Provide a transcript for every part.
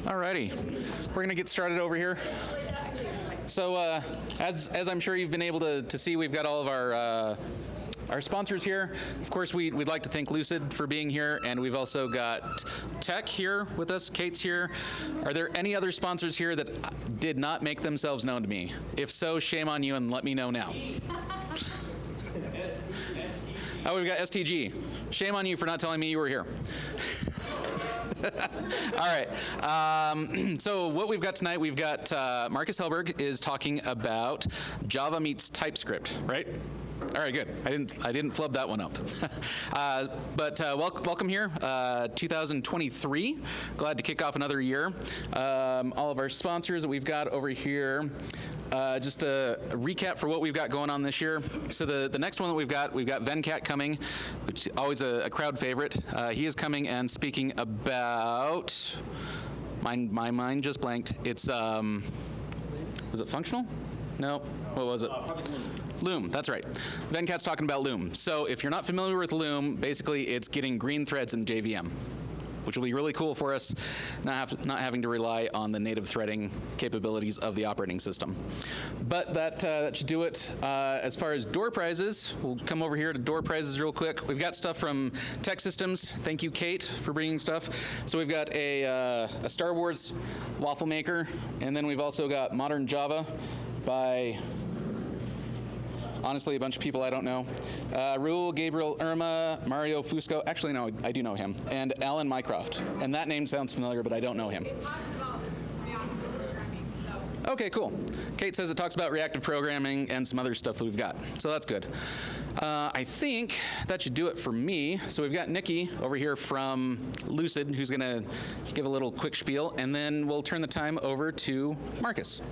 Alrighty, we're gonna get started over here. So as I'm sure you've been able to see, we've got all of our sponsors here. Of course, we'd like to thank Lucid for being here, and we've also got Tech here with us. Kate's here. Are there any other sponsors here that did not make themselves known to me? If so, shame on you and let me know now. Oh, we've got STG. Shame on you for not telling me you were here. All right. So what we've got tonight, we've got Marcus Hellberg is talking about Java meets TypeScript, right? All right, good. I didn't flub that one up. But welcome here, 2023. Glad to kick off another year. All of our sponsors that we've got over here. Just a recap for what we've got going on this year. So the next one that we've got Venkat coming, which is always a crowd favorite. He is coming and speaking about, my mind just blanked. It's, was it functional? No, what was it? Loom, that's right. Venkat's talking about Loom. So if you're not familiar with Loom, basically it's getting green threads in JVM, which will be really cool for us, not having to rely on the native threading capabilities of the operating system. But that should do it. As far as door prizes, we'll come over here to door prizes real quick. We've got stuff from Tech Systems. Thank you, Kate, for bringing stuff. So we've got a Star Wars waffle maker, and then we've also got Modern Java by, honestly, a bunch of people I don't know. Raul, Gabriel, Irma, Mario Fusco. Actually, no, I do know him. And Alan Mycroft. And that name sounds familiar, but I don't know him. Okay, cool. Kate says it talks about reactive programming and some other stuff that we've got. So that's good. I think that should do it for me. So we've got Nikki over here from Lucid, who's going to give a little quick spiel, and then we'll turn the time over to Marcus.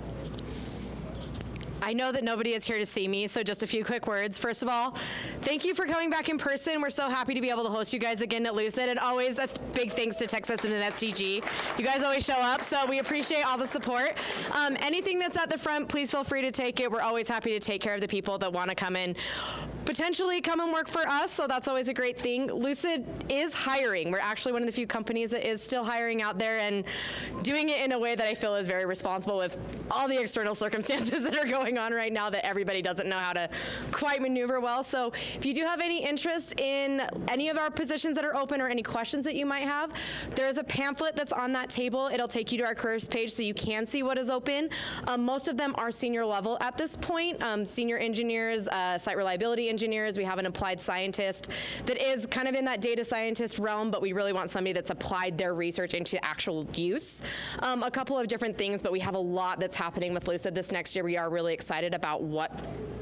I know that nobody is here to see me, so just a few quick words. First of all, thank you for coming back in person. We're so happy to be able to host you guys again at Lucid, and always a big thanks to Tech Systems and STG. You guys always show up, so we appreciate all the support. Anything that's at the front, please feel free to take it. We're always happy to take care of the people that want to come in, potentially come and work for us, so that's always a great thing. Lucid is hiring. We're actually one of the few companies that is still hiring out there and doing it in a way that I feel is very responsible with all the external circumstances that are going on right now that everybody doesn't know how to quite maneuver well. So if you do have any interest in any of our positions that are open or any questions that you might have, there's a pamphlet that's on that table. It'll take you to our careers page so you can see what is open. Most of them are senior level at this point. Senior engineers, site reliability engineers. We have an applied scientist that is kind of in that data scientist realm, but we really want somebody that's applied their research into actual use. A couple of different things, but we have a lot that's happening with Lucid this next year. We are really excited about what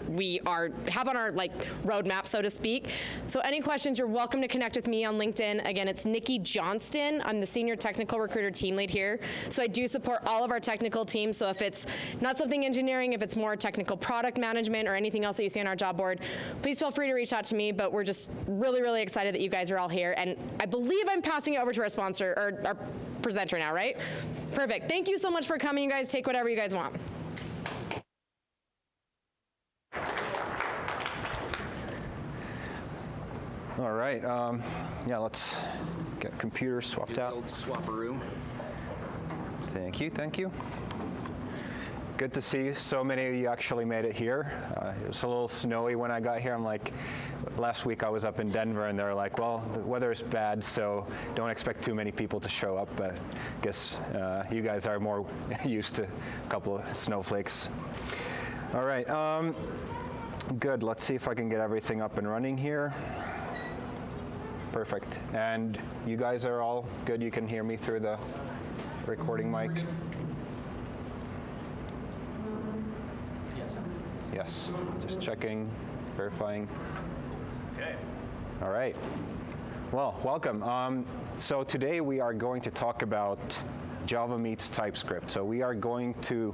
we have on our roadmap, so to speak. So any questions, you're welcome to connect with me on LinkedIn. Again, it's Nikki Johnston. I'm the senior technical recruiter team lead here. So I do support all of our technical teams. So if it's not something engineering, if it's more technical product management or anything else that you see on our job board, please feel free to reach out to me. But we're just really, really excited that you guys are all here. And I believe I'm passing it over to our sponsor, or our presenter now, right? Perfect. Thank you so much for coming, you guys. Take whatever you guys want. All right, yeah, let's get computers swapped out. Old swapperoo. Thank you, thank you. Good to see so many of you actually made it here. It was a little snowy when I got here. I'm like, last week I was up in Denver and they were like, well, the weather is bad, so don't expect too many people to show up, but I guess you guys are more used to a couple of snowflakes. All right, good, let's see if I can get everything up and running here. Perfect. And you guys are all good? You can hear me through the recording mic? Yes. Yes. Just checking, verifying. Okay. All right. Well, welcome. So today we are going to talk about Java meets TypeScript. So we are going to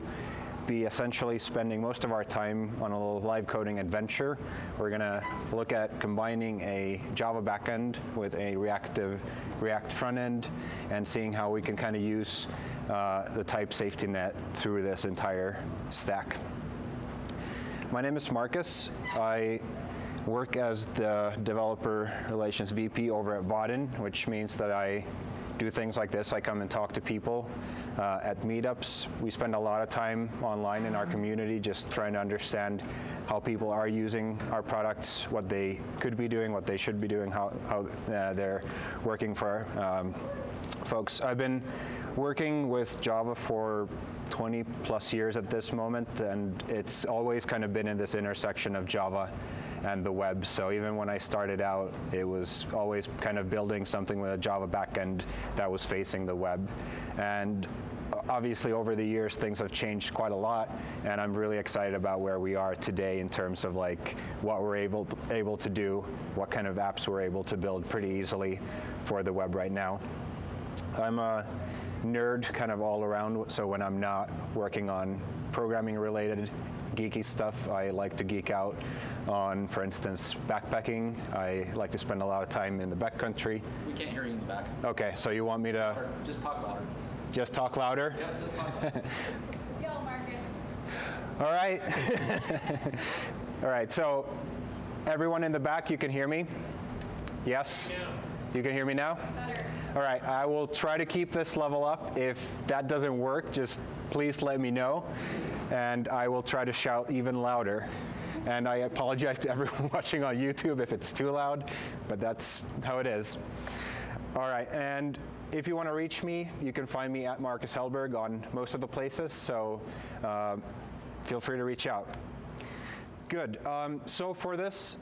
be essentially spending most of our time on a little live coding adventure. We're going to look at combining a Java backend with a React front end and seeing how we can kind of use the type safety net through this entire stack. My name is Marcus. I work as the Developer Relations VP over at Vaadin, which means that I do things like this. I come and talk to people at meetups. We spend a lot of time online in our community just trying to understand how people are using our products, what they could be doing, what they should be doing, how they're working for folks. I've been working with Java for 20 plus years at this moment, and it's always kind of been in this intersection of Java and the web. So even when I started out, it was always kind of building something with a Java backend that was facing the web. And obviously over the years, things have changed quite a lot, and I'm really excited about where we are today in terms of like what we're able to do, what kind of apps we're able to build pretty easily for the web right now. I'm a nerd kind of all around, so when I'm not working on programming related geeky stuff, I like to geek out on, for instance, backpacking. I like to spend a lot of time in the backcountry. We can't hear you in the back. Okay, so you want me to Just talk louder. just talk louder? Yeah, just talk louder. Yell, Marcus. All right. All right, so everyone in the back, you can hear me? Yes? Yeah. You can hear me now? Better. All right, I will try to keep this level up. If that doesn't work, just please let me know, and I will try to shout even louder. And I apologize to everyone watching on YouTube if it's too loud, but that's how it is. All right, and if you want to reach me, you can find me at Marcus Hellberg on most of the places, so feel free to reach out. Good, so for this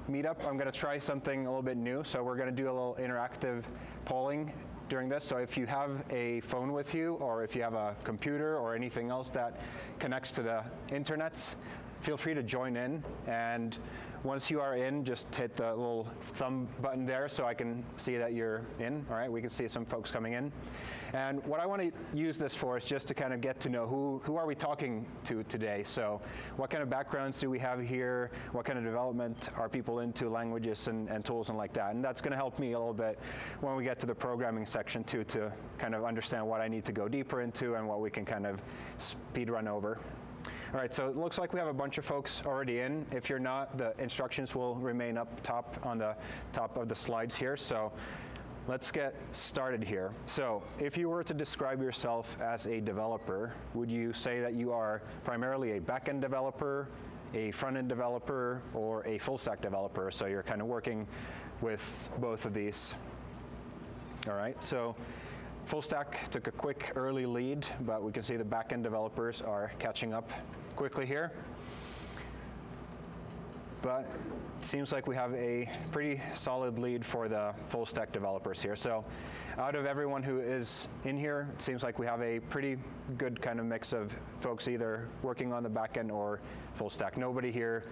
meetup, I'm going to try something a little bit new. So we're going to do a little interactive polling during this. So if you have a phone with you, or if you have a computer or anything else that connects to the internet, feel free to join in. And once you are in, just hit the little thumb button there so I can see that you're in. All right, we can see some folks coming in. And what I want to use this for is just to kind of get to know who are we talking to today. So what kind of backgrounds do we have here? What kind of development are people into, languages and tools and like that? And that's going to help me a little bit when we get to the programming section too, to kind of understand what I need to go deeper into and what we can kind of speed run over. All right, so it looks like we have a bunch of folks already in. If you're not, the instructions will remain up top on the top of the slides here. So let's get started here. So if you were to describe yourself as a developer, would you say that you are primarily a backend developer, a front-end developer, or a full-stack developer? So you're kind of working with both of these. All right, so full stack took a quick early lead, but we can see the backend developers are catching up quickly here. But it seems like we have a pretty solid lead for the full stack developers here. So out of everyone who is in here, it seems like we have a pretty good kind of mix of folks either working on the backend or full stack. Nobody here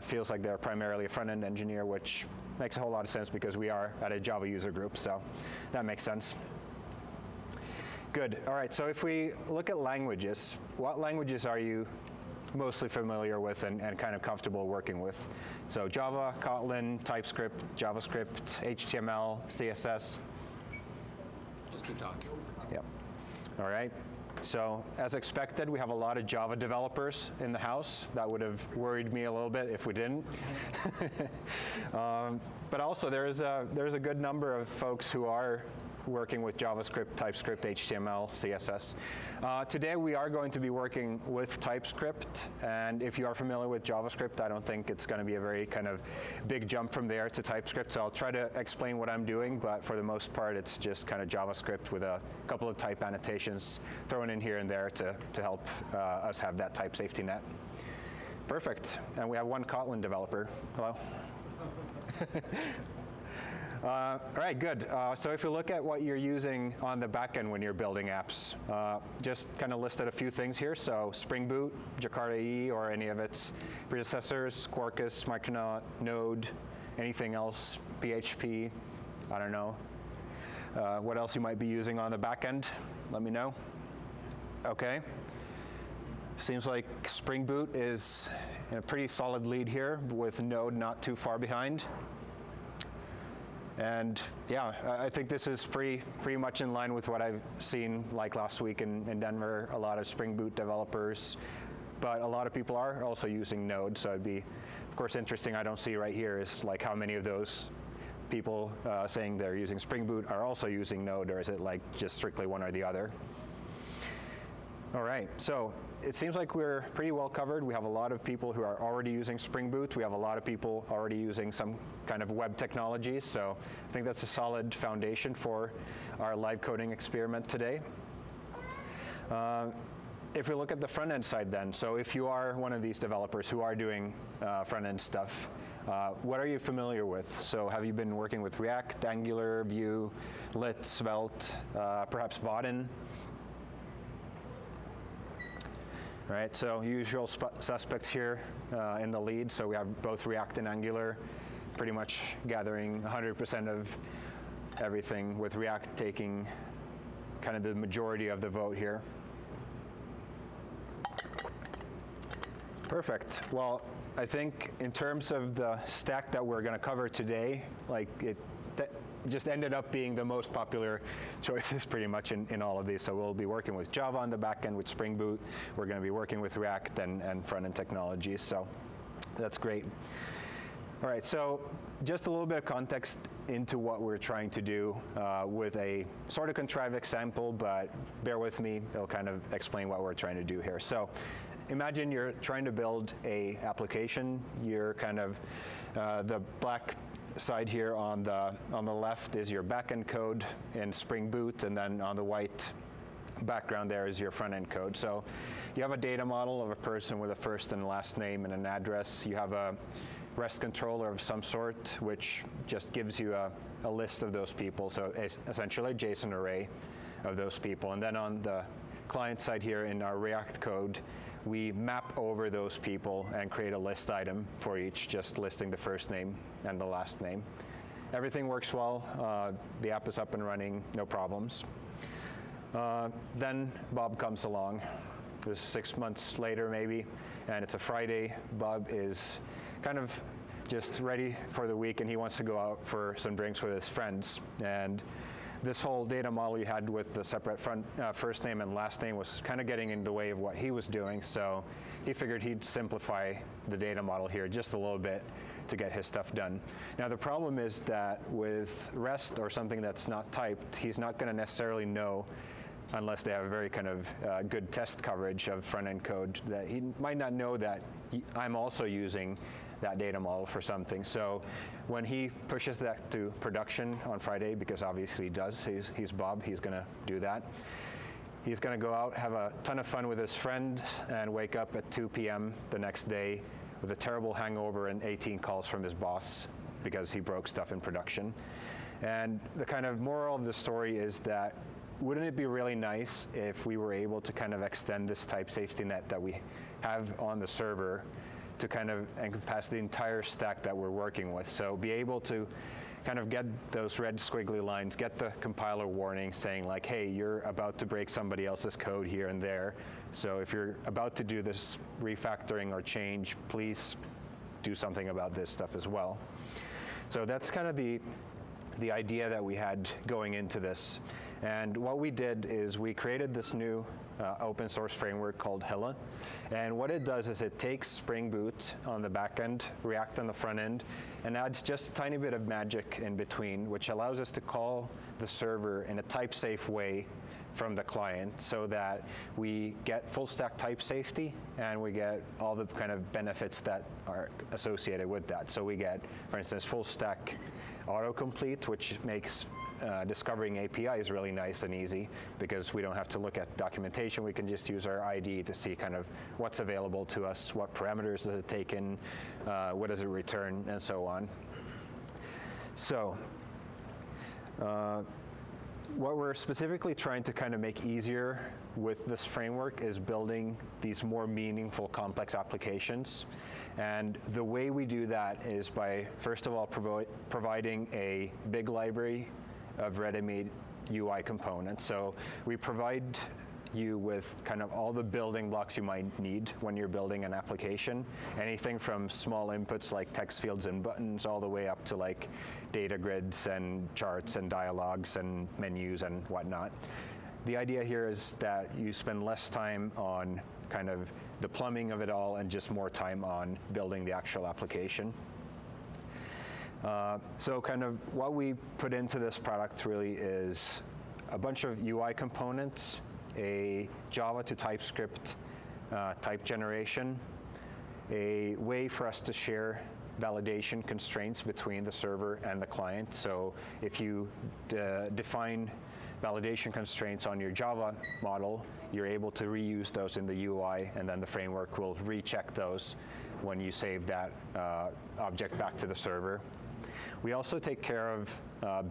feels like they're primarily a front-end engineer, which makes a whole lot of sense because we are at a Java user group, so that makes sense. Good. All right, so if we look at languages, what languages are you mostly familiar with and kind of comfortable working with? So Java, Kotlin, TypeScript, JavaScript, HTML, CSS. Just keep talking. Yep. All right. So as expected, we have a lot of Java developers in the house. That would have worried me a little bit if we didn't. But also there's a good number of folks who are working with JavaScript, TypeScript, HTML, CSS. Today we are going to be working with TypeScript, and if you are familiar with JavaScript, I don't think it's going to be a very kind of big jump from there to TypeScript, so I'll try to explain what I'm doing, but for the most part it's just kind of JavaScript with a couple of type annotations thrown in here and there to help us have that type safety net. Perfect, and we have one Kotlin developer. Hello. All right, good. So if you look at what you're using on the back end when you're building apps, just kind of listed a few things here. So Spring Boot, Jakarta EE, or any of its predecessors, Quarkus, Micronaut, Node, anything else, PHP, I don't know. What else you might be using on the back end, let me know. Okay. Seems like Spring Boot is in a pretty solid lead here with Node not too far behind. And yeah, I think this is pretty much in line with what I've seen like last week in Denver, a lot of Spring Boot developers, but a lot of people are also using Node, so it'd be, of course, interesting. I don't see right here is like how many of those people saying they're using Spring Boot are also using Node, or is it like just strictly one or the other? All right, so it seems like we're pretty well covered. We have a lot of people who are already using Spring Boot. We have a lot of people already using some kind of web technologies. So I think that's a solid foundation for our live coding experiment today. If we look at the front-end side then, so if you are one of these developers who are doing front-end stuff, what are you familiar with? So have you been working with React, Angular, Vue, Lit, Svelte, perhaps Vaadin? All right, so usual suspects here in the lead. So we have both React and Angular, pretty much gathering 100% of everything, with React taking kind of the majority of the vote here. Perfect. Well, I think in terms of the stack that we're going to cover today, like it just ended up being the most popular choices pretty much in all of these. So we'll be working with Java on the back end with Spring Boot. We're going to be working with React and front-end technologies. So that's great. All right, so just a little bit of context into what we're trying to do with a sort of contrived example, but bear with me, it'll kind of explain what we're trying to do here. So imagine you're trying to build a application. You're kind of the black side here on the left is your backend code in Spring Boot, and then on the white background there is your front-end code. So you have a data model of a person with a first and last name and an address. You have a REST controller of some sort, which just gives you a list of those people. So it's essentially a JSON array of those people. And then on the client side here in our React code, we map over those people and create a list item for each, just listing the first name and the last name. Everything works well. The app is up and running, no problems. Then Bob comes along. This is 6 months later maybe, and it's a Friday. Bob is kind of just ready for the week, and he wants to go out for some drinks with his friends. And this whole data model you had with the separate first name and last name was kind of getting in the way of what he was doing, so he figured he'd simplify the data model here just a little bit to get his stuff done. Now the problem is that with REST or something that's not typed, he's not going to necessarily know, unless they have a very kind of good test coverage of front-end code, that he might not know that I'm also using that data model for something. So when he pushes that to production on Friday, because obviously he does, he's Bob, he's going to do that. He's going to go out, have a ton of fun with his friend, and wake up at 2 p.m. the next day with a terrible hangover and 18 calls from his boss because he broke stuff in production. And the kind of moral of the story is that wouldn't it be really nice if we were able to kind of extend this type safety net that we have on the server to kind of encompass the entire stack that we're working with? So be able to kind of get those red squiggly lines, get the compiler warning saying like, hey, you're about to break somebody else's code here and there. So if you're about to do this refactoring or change, please do something about this stuff as well. So that's kind of the idea that we had going into this. And what we did is we created this new open source framework called Hilla. And what it does is it takes Spring Boot on the back end, React on the front end, and adds just a tiny bit of magic in between, which allows us to call the server in a type-safe way from the client, so that we get full stack type safety and we get all the kind of benefits that are associated with that. So we get, for instance, full stack autocomplete, which makes discovering APIs really nice and easy, because we don't have to look at documentation. We can just use our ID to see kind of what's available to us, what parameters does it take in, what does it return, and so on. So what we're specifically trying to kind of make easier with this framework is building these more meaningful, complex applications. And the way we do that is by, first of all, providing a big library of ready-made UI components. So we provide you with kind of all the building blocks you might need when you're building an application. Anything from small inputs like text fields and buttons all the way up to like data grids and charts and dialogues and menus and whatnot. The idea here is that you spend less time on kind of the plumbing of it all and just more time on building the actual application. So kind of what we put into this product really is a bunch of UI components a Java to TypeScript type generation, a way for us to share validation constraints between the server and the client. So if you define validation constraints on your Java model, you're able to reuse those in the UI, and then the framework will recheck those when you save that object back to the server. We also take care of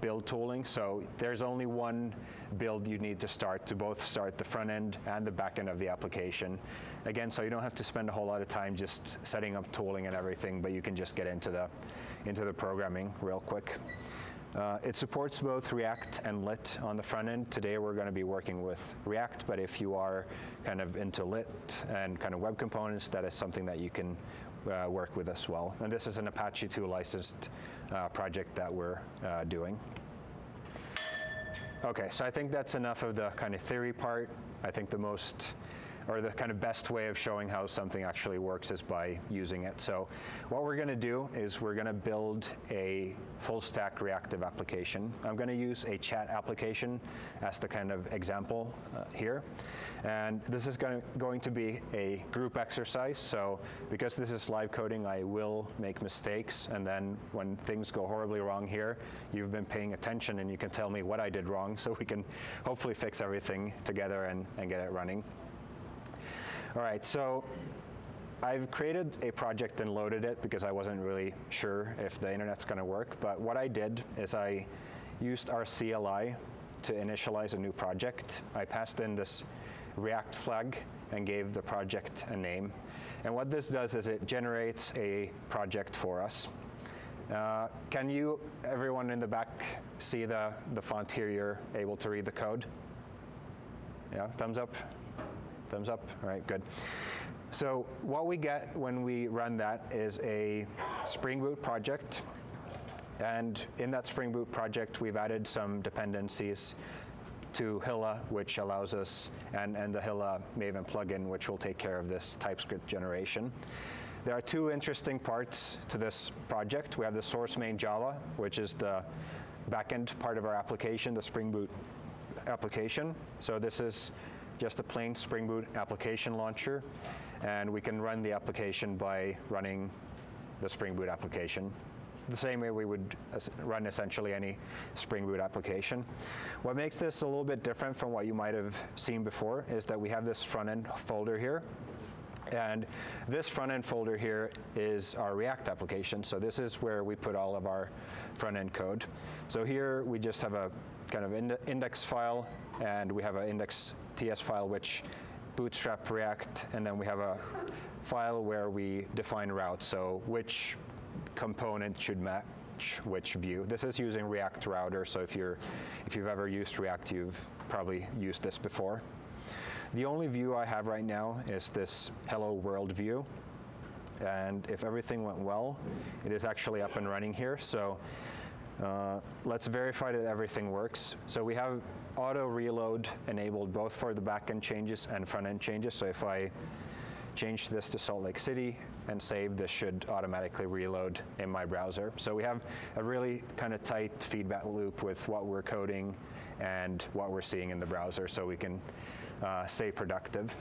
build tooling, so there's only one build you need to start to both start the front end and the back end of the application. Again, so you don't have to spend a whole lot of time just setting up tooling and everything, but you can just get into the programming real quick. It supports both React and Lit on the front end. Today we're going to be working with React, but if you are kind of into Lit and kind of web components, that is something that you can work with as well. And this is an Apache 2 licensed project that we're doing. Okay, so I think that's enough of the kind of theory part. I think the most, or the kind of best way of showing how something actually works is by using it. So what we're going to do is we're going to build a full stack reactive application. I'm going to use a chat application as the kind of example here. And this is going to be a group exercise. So because this is live coding, I will make mistakes. And then when things go horribly wrong here, you've been paying attention and you can tell me what I did wrong so we can hopefully fix everything together and get it running. All right, so I've created a project and loaded it because I wasn't really sure if the internet's going to work. But what I did is I used our CLI to initialize a new project. I passed in this React flag and gave the project a name. And what this does is it generates a project for us. Can you, everyone in the back, see the font here? You're able to read the code? Yeah, thumbs up? Thumbs up? All right, good. So what we get when we run that is a Spring Boot project. And in that Spring Boot project, we've added some dependencies to Hilla, which allows us, and the Hilla Maven plugin, which will take care of this TypeScript generation. There are two interesting parts to this project. We have the source main Java, which is the backend part of our application, the Spring Boot application. So this is just a plain Spring Boot application launcher, and we can run the application by running the Spring Boot application the same way we would run essentially any Spring Boot application. What makes this a little bit different from what you might have seen before is that we have this front-end folder here, and this front-end folder here is our React application. So this is where we put all of our front-end code. So here we just have a kind of index file, and we have an index.ts file which bootstrap React, and then we have a file where we define routes, so which component should match which view. This is using React Router, so if you've ever used React, you've probably used this before. The only view I have right now is this Hello World view, and if everything went well, it is actually up and running here. So let's verify that everything works. So we have auto reload enabled both for the backend changes and front end changes. So if I change this to Salt Lake City and save, this should automatically reload in my browser. So we have a really kind of tight feedback loop with what we're coding and what we're seeing in the browser, so we can stay productive.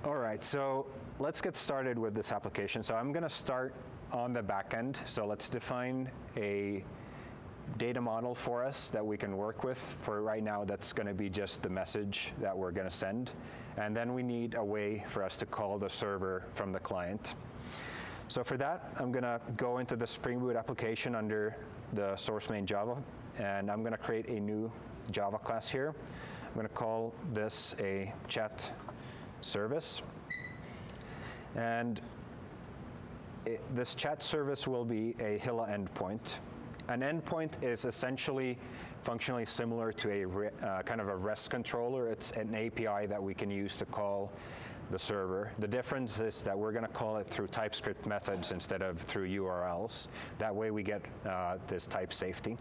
All right, so let's get started with this application. So I'm going to start on the back end. So let's define a data model for us that we can work with. For right now, that's going to be just the message that we're going to send. And then we need a way for us to call the server from the client. So for that, I'm going to go into the Spring Boot application under the source main Java, and I'm going to create a new Java class here. I'm going to call this a chat service. And this chat service will be a Hilla endpoint. An endpoint is essentially functionally similar to a kind of a REST controller. It's an API that we can use to call the server. The difference is that we're going to call it through TypeScript methods instead of through URLs. That way we get this type safety.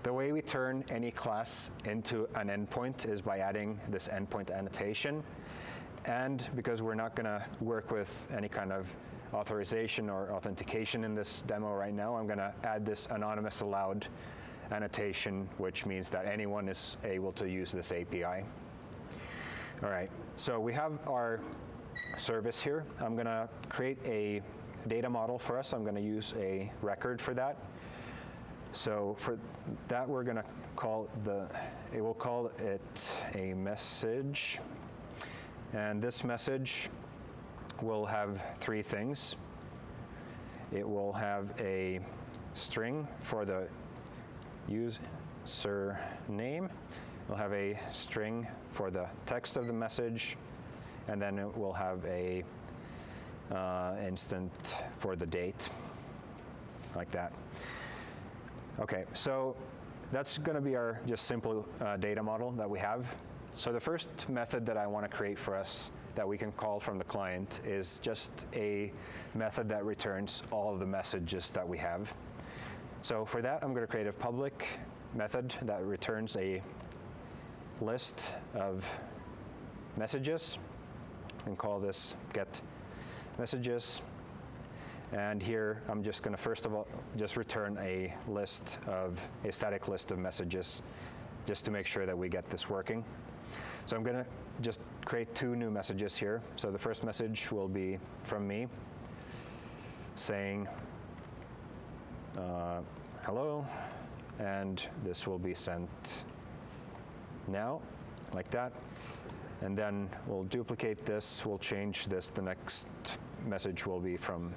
The way we turn any class into an endpoint is by adding this endpoint annotation. And because we're not going to work with any kind of authorization or authentication in this demo right now, I'm going to add this anonymous allowed annotation, which means that anyone is able to use this API. All right, so we have our service here. I'm going to create a data model for us. I'm going to use a record for that. So for that, we're going to call we'll call it a message. And this message will have three things. It will have a string for the user name. We'll have a string for the text of the message, and then it will have a instant for the date, like that. Okay, so that's going to be our just simple data model that we have. So the first method that I want to create for us that we can call from the client is just a method that returns all of the messages that we have. So for that, I'm going to create a public method that returns a list of messages, and call this get messages. And here I'm just going to first of all just return a static list of messages, just to make sure that we get this working. So I'm going to just create two new messages here. So the first message will be from me, saying hello, and this will be sent now, like that. And then we'll duplicate this, we'll change this. The next message will be from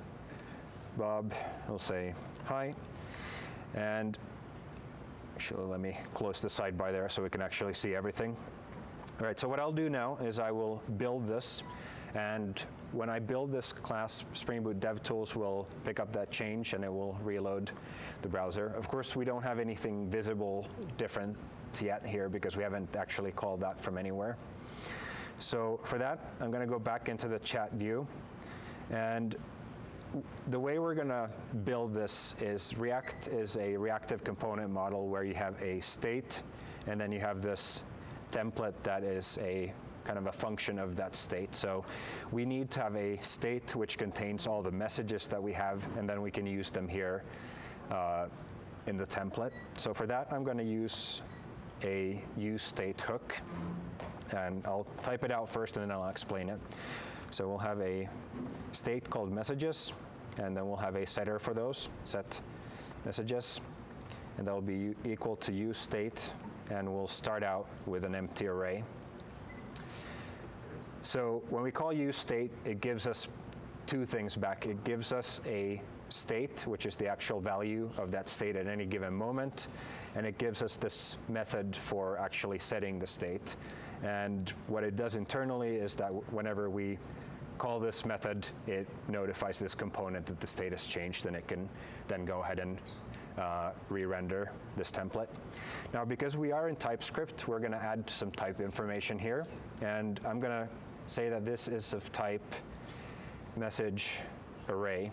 Bob. He'll say hi. And actually, let me close the sidebar there so we can actually see everything. All right, so what I'll do now is I will build this. And when I build this class, Spring Boot DevTools will pick up that change and it will reload the browser. Of course, we don't have anything visible different yet here because we haven't actually called that from anywhere. So for that, I'm going to go back into the chat view. And the way we're going to build this is React is a reactive component model where you have a state, and then you have this template that is a kind of a function of that state. So we need to have a state which contains all the messages that we have, and then we can use them here in the template. So for that, I'm going to use a useState hook. And I'll type it out first, and then I'll explain it. So we'll have a state called messages, and then we'll have a setter for those, set messages. And that will be equal to useState, and we'll start out with an empty array. So when we call useState, it gives us two things back. It gives us a state, which is the actual value of that state at any given moment, and it gives us this method for actually setting the state. And what it does internally is that whenever we call this method, it notifies this component that the state has changed, and it can then go ahead and re-render this template. Now, because we are in TypeScript, we're going to add some type information here, and I'm going to say that this is of type message array,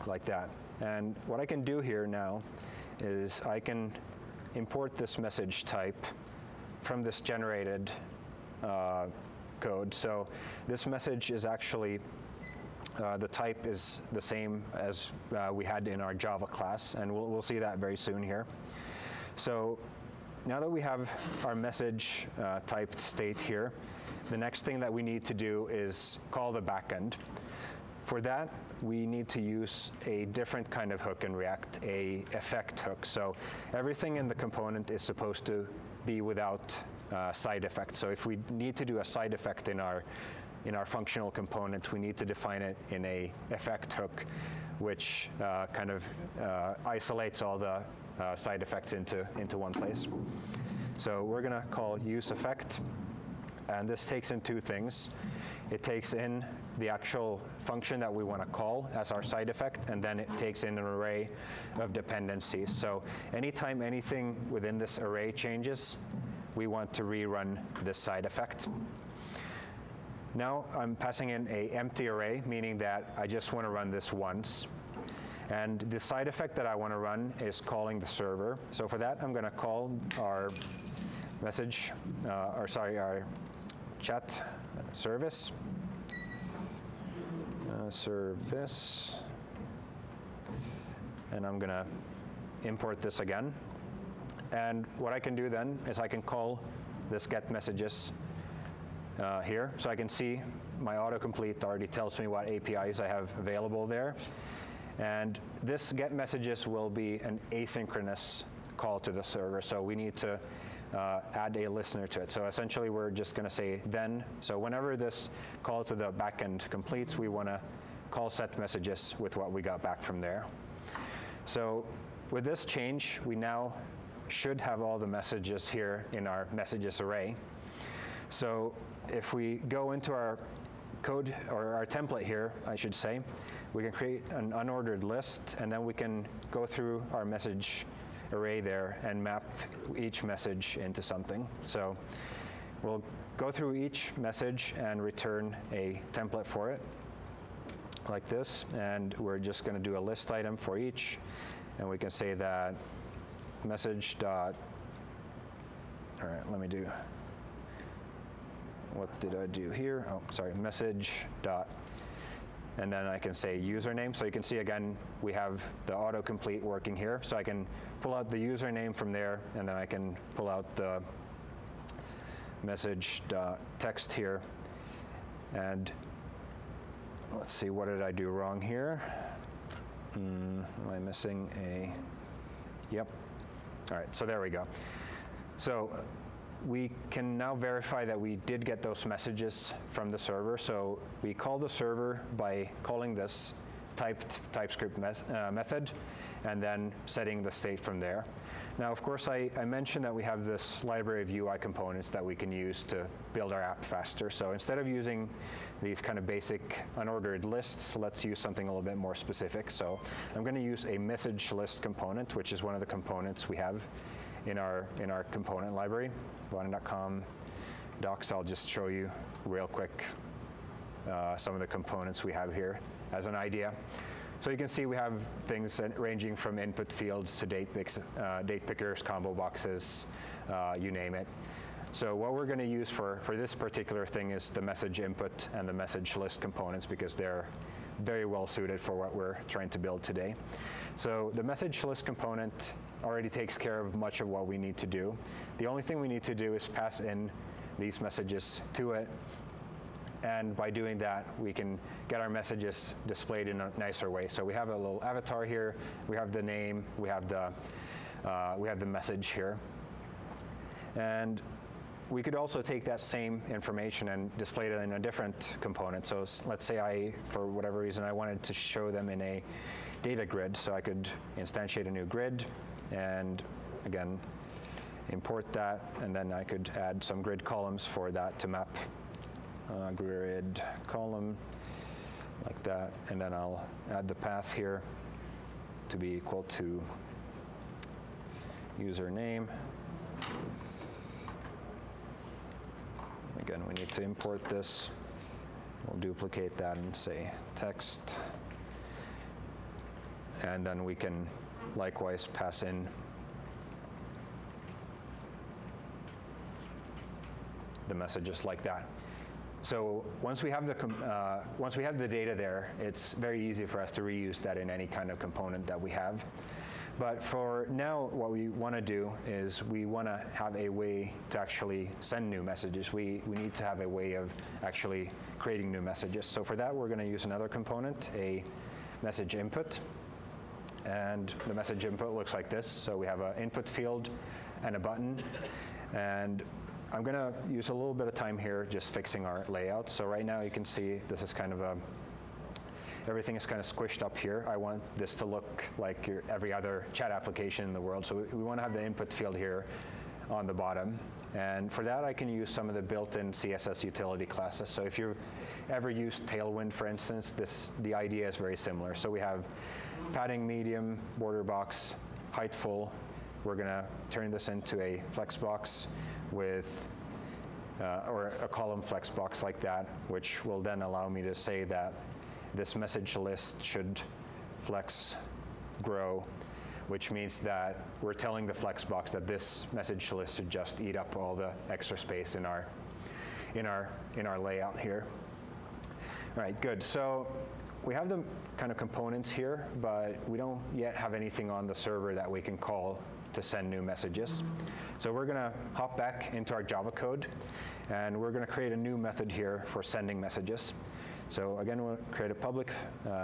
like that. And what I can do here now is I can import this message type from this generated code. So this message is actually, the type is the same as we had in our Java class, and we'll see that very soon here. So now that we have our message typed state here, the next thing that we need to do is call the backend. For that, we need to use a different kind of hook in React, a effect hook. So everything in the component is supposed to be without side effects. So if we need to do a side effect in our functional component, we need to define it in a effect hook, which kind of isolates all the side effects into one place. So we're going to call useEffect, and this takes in two things. It takes in the actual function that we want to call as our side effect, and then it takes in an array of dependencies. So anytime anything within this array changes, we want to rerun this side effect. Now I'm passing in an empty array, meaning that I just want to run this once. And the side effect that I want to run is calling the server. So for that, I'm going to call our message, our chat service. Service. And I'm going to import this again. And what I can do then is I can call this get messages here. So I can see my autocomplete already tells me what APIs I have available there. And this get messages will be an asynchronous call to the server. So we need to add a listener to it. So essentially, we're just going to say then. So whenever this call to the backend completes, we want to call set messages with what we got back from there. So with this change, we now should have all the messages here in our messages array. So if we go into our code, or our template here, I should say, we can create an unordered list, and then we can go through our message array there and map each message into something. So we'll go through each message and return a template for it, like this. And we're just going to do a list item for each. And we can say that message dot, all right, let me do, what did I do here? Oh, sorry, message dot, and then I can say username. So you can see, again, we have the autocomplete working here. So I can pull out the username from there, and then I can pull out the message dot text here. And let's see, what did I do wrong here? Am I missing a, yep. All right, so there we go. So we can now verify that we did get those messages from the server. So we call the server by calling this typed TypeScript method and then setting the state from there. Now, of course, I mentioned that we have this library of UI components that we can use to build our app faster. So instead of using these kind of basic unordered lists, let's use something a little bit more specific. So I'm going to use a message list component, which is one of the components we have in our component library. Vaadin.com docs, I'll just show you real quick some of the components we have here as an idea. So you can see we have things ranging from input fields to date pickers, combo boxes, you name it. So what we're going to use for this particular thing is the message input and the message list components, because they're very well suited for what we're trying to build today. So the message list component already takes care of much of what we need to do. The only thing we need to do is pass in these messages to it. And by doing that, we can get our messages displayed in a nicer way. So we have a little avatar here. We have the name. We have the message here. And we could also take that same information and display it in a different component. So let's say for whatever reason, I wanted to show them in a data grid. So I could instantiate a new grid and, again, import that. And then I could add some grid columns for that to map grid column like that. And then I'll add the path here to be equal to username. Again, we need to import this. We'll duplicate that and say text. And then we can likewise pass in the messages like that. So once we have the data there, it's very easy for us to reuse that in any kind of component that we have. But for now, what we want to do is we want to have a way to actually send new messages. We need to have a way of actually creating new messages. So for that, we're going to use another component, a message input. And the message input looks like this. So we have an input field and a button. And I'm going to use a little bit of time here just fixing our layout. So right now, you can see this is kind of everything is kind of squished up here. I want this to look like every other chat application in the world. So we want to have the input field here on the bottom. And for that, I can use some of the built-in CSS utility classes. So if you've ever used Tailwind, for instance, the idea is very similar. So we have padding medium, border box, height full. We're going to turn this into a flex box with or a column flex box like that, which will then allow me to say that this message list should flex grow, which means that we're telling the flex box that this message list should just eat up all the extra space in our layout here. All right, good. So we have the kind of components here, but we don't yet have anything on the server that we can call to send new messages. So we're going to hop back into our Java code, and we're going to create a new method here for sending messages. So again, we'll create a public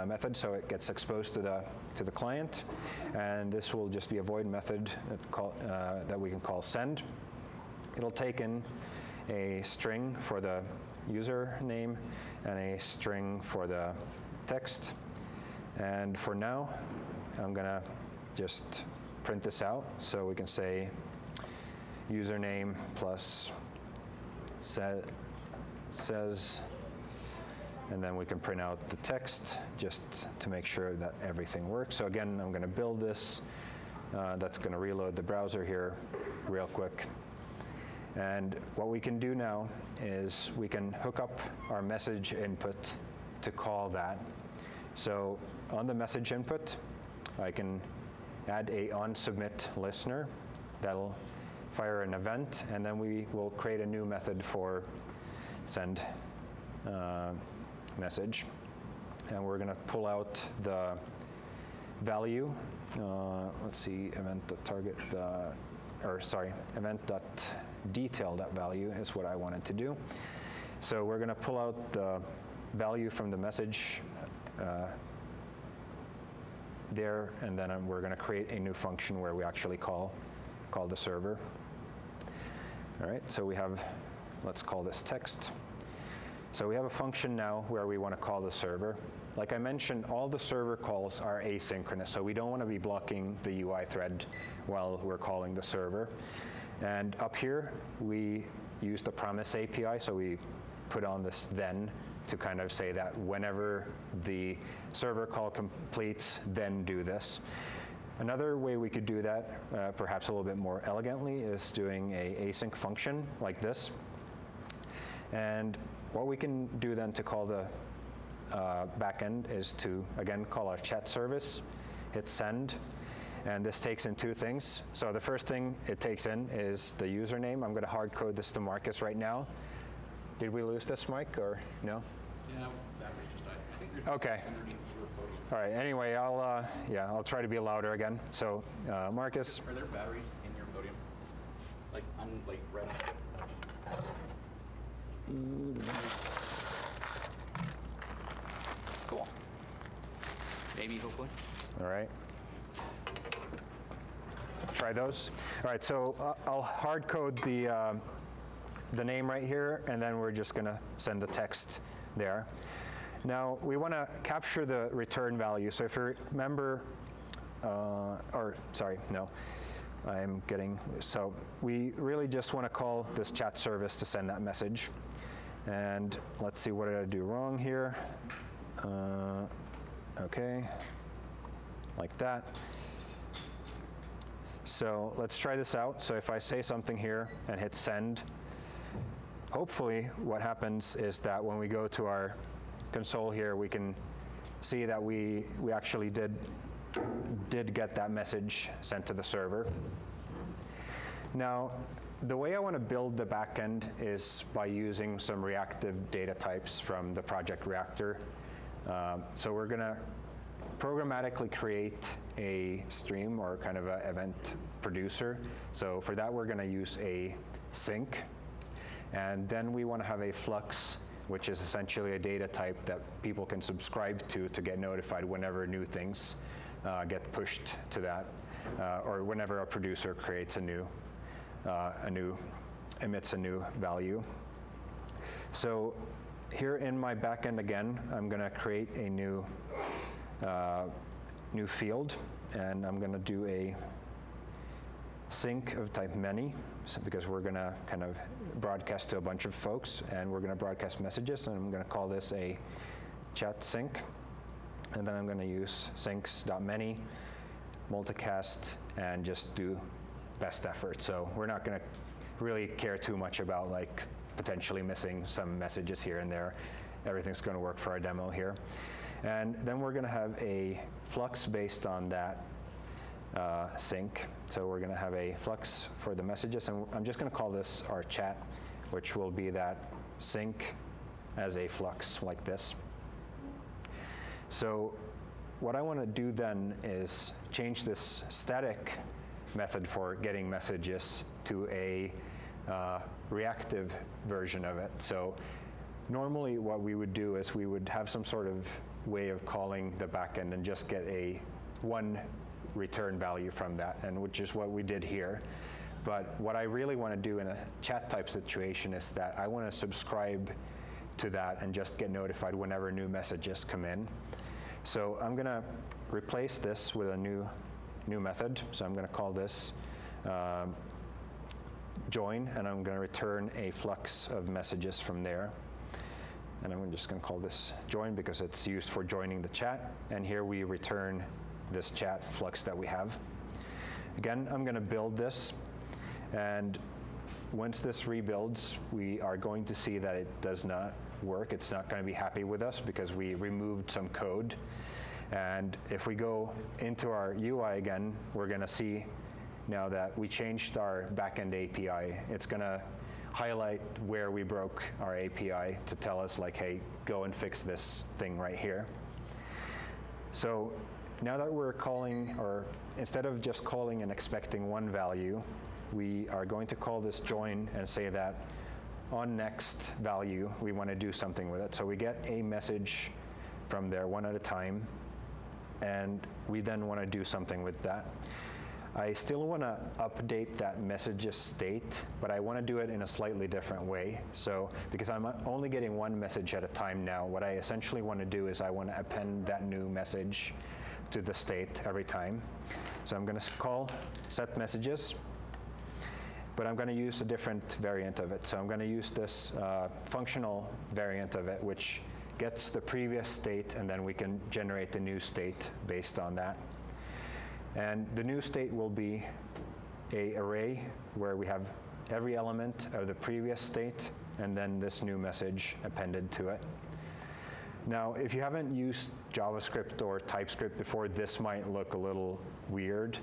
method so it gets exposed to the client, and this will just be a void method that we can call send. It'll take in a string for the username and a string for the text. And for now, I'm going to just print this out. So we can say username plus says, and then we can print out the text just to make sure that everything works. So again, I'm going to build this. That's going to reload the browser here real quick. And what we can do now is we can hook up our message input to call that. So on the message input, I can add a onSubmit listener that'll fire an event, and then we will create a new method for send message. And we're going to pull out the value. Let's see, event.detail.value is what I wanted to do. So we're going to pull out the value from the message there, and then we're going to create a new function where we actually call the server. All right, so we have, let's call this text. So we have a function now where we want to call the server. Like I mentioned, all the server calls are asynchronous, so we don't want to be blocking the UI thread while we're calling the server. And up here, we use the promise API, so we put on this then to kind of say that whenever the server call completes, then do this. Another way we could do that, perhaps a little bit more elegantly, is doing a async function like this. And what we can do then to call the backend is to, again, call our chat service, hit send, and this takes in two things. So the first thing it takes in is the username. I'm going to hard code this to Marcus right now. Did we lose this, Mike, or no? Yeah, battery just died. I think you're okay. Underneath your podium. All right. Anyway, I'll try to be louder again. So, Marcus. Are there batteries in your podium? Like red. Cool. Maybe, hopefully. All right. Try those. All right. So I'll hard code the name right here, and then we're just going to send the text there. Now, we want to capture the return value. So if you remember, so we really just want to call this chat service to send that message. And let's see, what did I do wrong here? Okay, like that. So let's try this out. So if I say something here and hit send, hopefully what happens is that when we go to our console here, we can see that we actually did get that message sent to the server. Now, the way I want to build the backend is by using some reactive data types from the project Reactor. So we're going to programmatically create a stream or kind of an event producer. So for that, we're going to use a sync. And then we want to have a flux, which is essentially a data type that people can subscribe to get notified whenever new things get pushed to that, or whenever a producer creates emits a new value. So here in my backend again, I'm going to create a new field, and I'm going to do a sync of type many, because we're going to kind of broadcast to a bunch of folks, and we're going to broadcast messages, and I'm going to call this a chat sync. And then I'm going to use syncs.many, multicast, and just do best effort. So we're not going to really care too much about like potentially missing some messages here and there. Everything's going to work for our demo here. And then we're going to have a flux based on that sync. So we're going to have a flux for the messages, and I'm just going to call this our chat, which will be that sync as a flux like this. So what I want to do then is change this static method for getting messages to a reactive version of it. So normally what we would do is we would have some sort of way of calling the backend and just get one return value from that, and which is what we did here. But what I really want to do in a chat type situation is that I want to subscribe to that and just get notified whenever new messages come in. So I'm going to replace this with a new method. So I'm going to call this join, and I'm going to return a flux of messages from there. And I'm just going to call this join because it's used for joining the chat. And here we return this chat flux that we have. Again, I'm going to build this. And once this rebuilds, we are going to see that it does not work. It's not going to be happy with us because we removed some code. And if we go into our UI again, we're going to see now that we changed our backend API. It's going to highlight where we broke our API to tell us, like, hey, go and fix this thing right here. So now that we're calling, or instead of just calling and expecting one value, we are going to call this join and say that on next value, we want to do something with it. So we get a message from there one at a time, and we then want to do something with that. I still want to update that message's state, but I want to do it in a slightly different way. So because I'm only getting one message at a time now, what I essentially want to do is I want to append that new message to the state every time. So I'm going to call set messages, but I'm going to use a different variant of it. So I'm going to use this functional variant of it, which gets the previous state, and then we can generate the new state based on that. And the new state will be an array where we have every element of the previous state, and then this new message appended to it. Now, if you haven't used JavaScript or TypeScript before, this might look a little weird.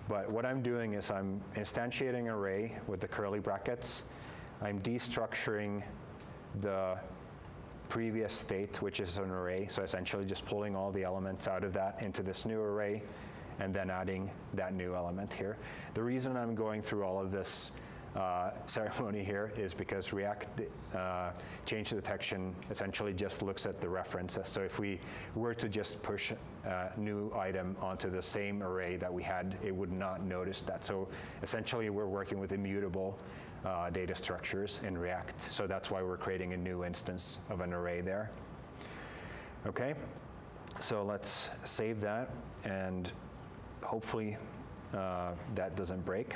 But what I'm doing is I'm instantiating an array with the curly brackets. I'm destructuring the previous state, which is an array. So essentially just pulling all the elements out of that into this new array, and then adding that new element here. The reason I'm going through all of this ceremony here is because React change detection essentially just looks at the references. So if we were to just push a new item onto the same array that we had, it would not notice that. So essentially we're working with immutable data structures in React. So that's why we're creating a new instance of an array there. Okay, so let's save that, and hopefully that doesn't break.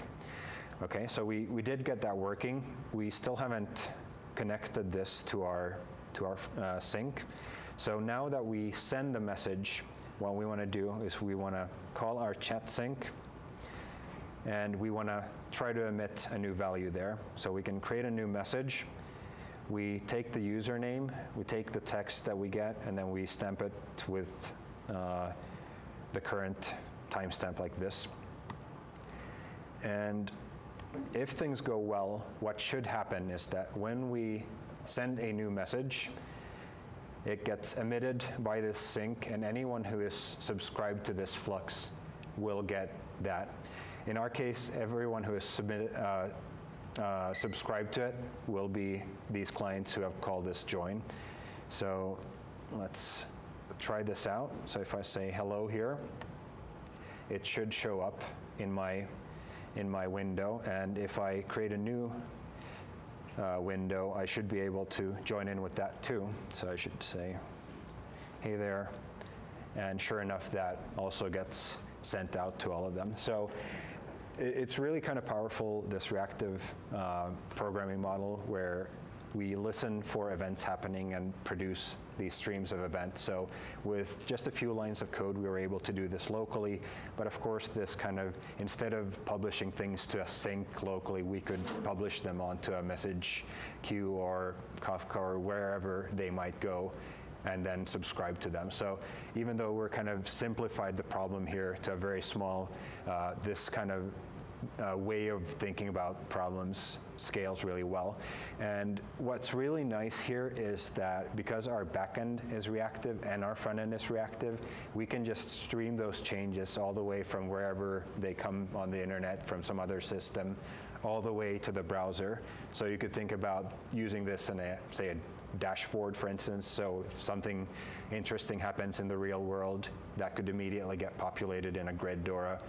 Okay, so we did get that working. We still haven't connected this to our sync. So now that we send the message, what we want to do is we want to call our chat sync, and we want to try to emit a new value there. So we can create a new message. We take the username, we take the text that we get, and then we stamp it with the current timestamp like this. And if things go well, what should happen is that when we send a new message, it gets emitted by this sync, and anyone who is subscribed to this flux will get that. In our case, everyone who is subscribed to it will be these clients who have called this join. So let's try this out. So if I say hello here, it should show up in my window, and if I create a new window, I should be able to join in with that too. So I should say, hey there, and sure enough, that also gets sent out to all of them. So it's really kind of powerful, this reactive programming model, where we listen for events happening and produce these streams of events. So with just a few lines of code, we were able to do this locally. But of course, this kind of, instead of publishing things to a sync locally, we could publish them onto a message queue or Kafka or wherever they might go, and then subscribe to them. So even though we're kind of simplified the problem here to a very small, this kind of way of thinking about problems scales really well. And what's really nice here is that because our backend is reactive and our front end is reactive, we can just stream those changes all the way from wherever they come on the internet from some other system all the way to the browser. So you could think about using this in say a dashboard, for instance. So if something interesting happens in the real world, that could immediately get populated in a grid or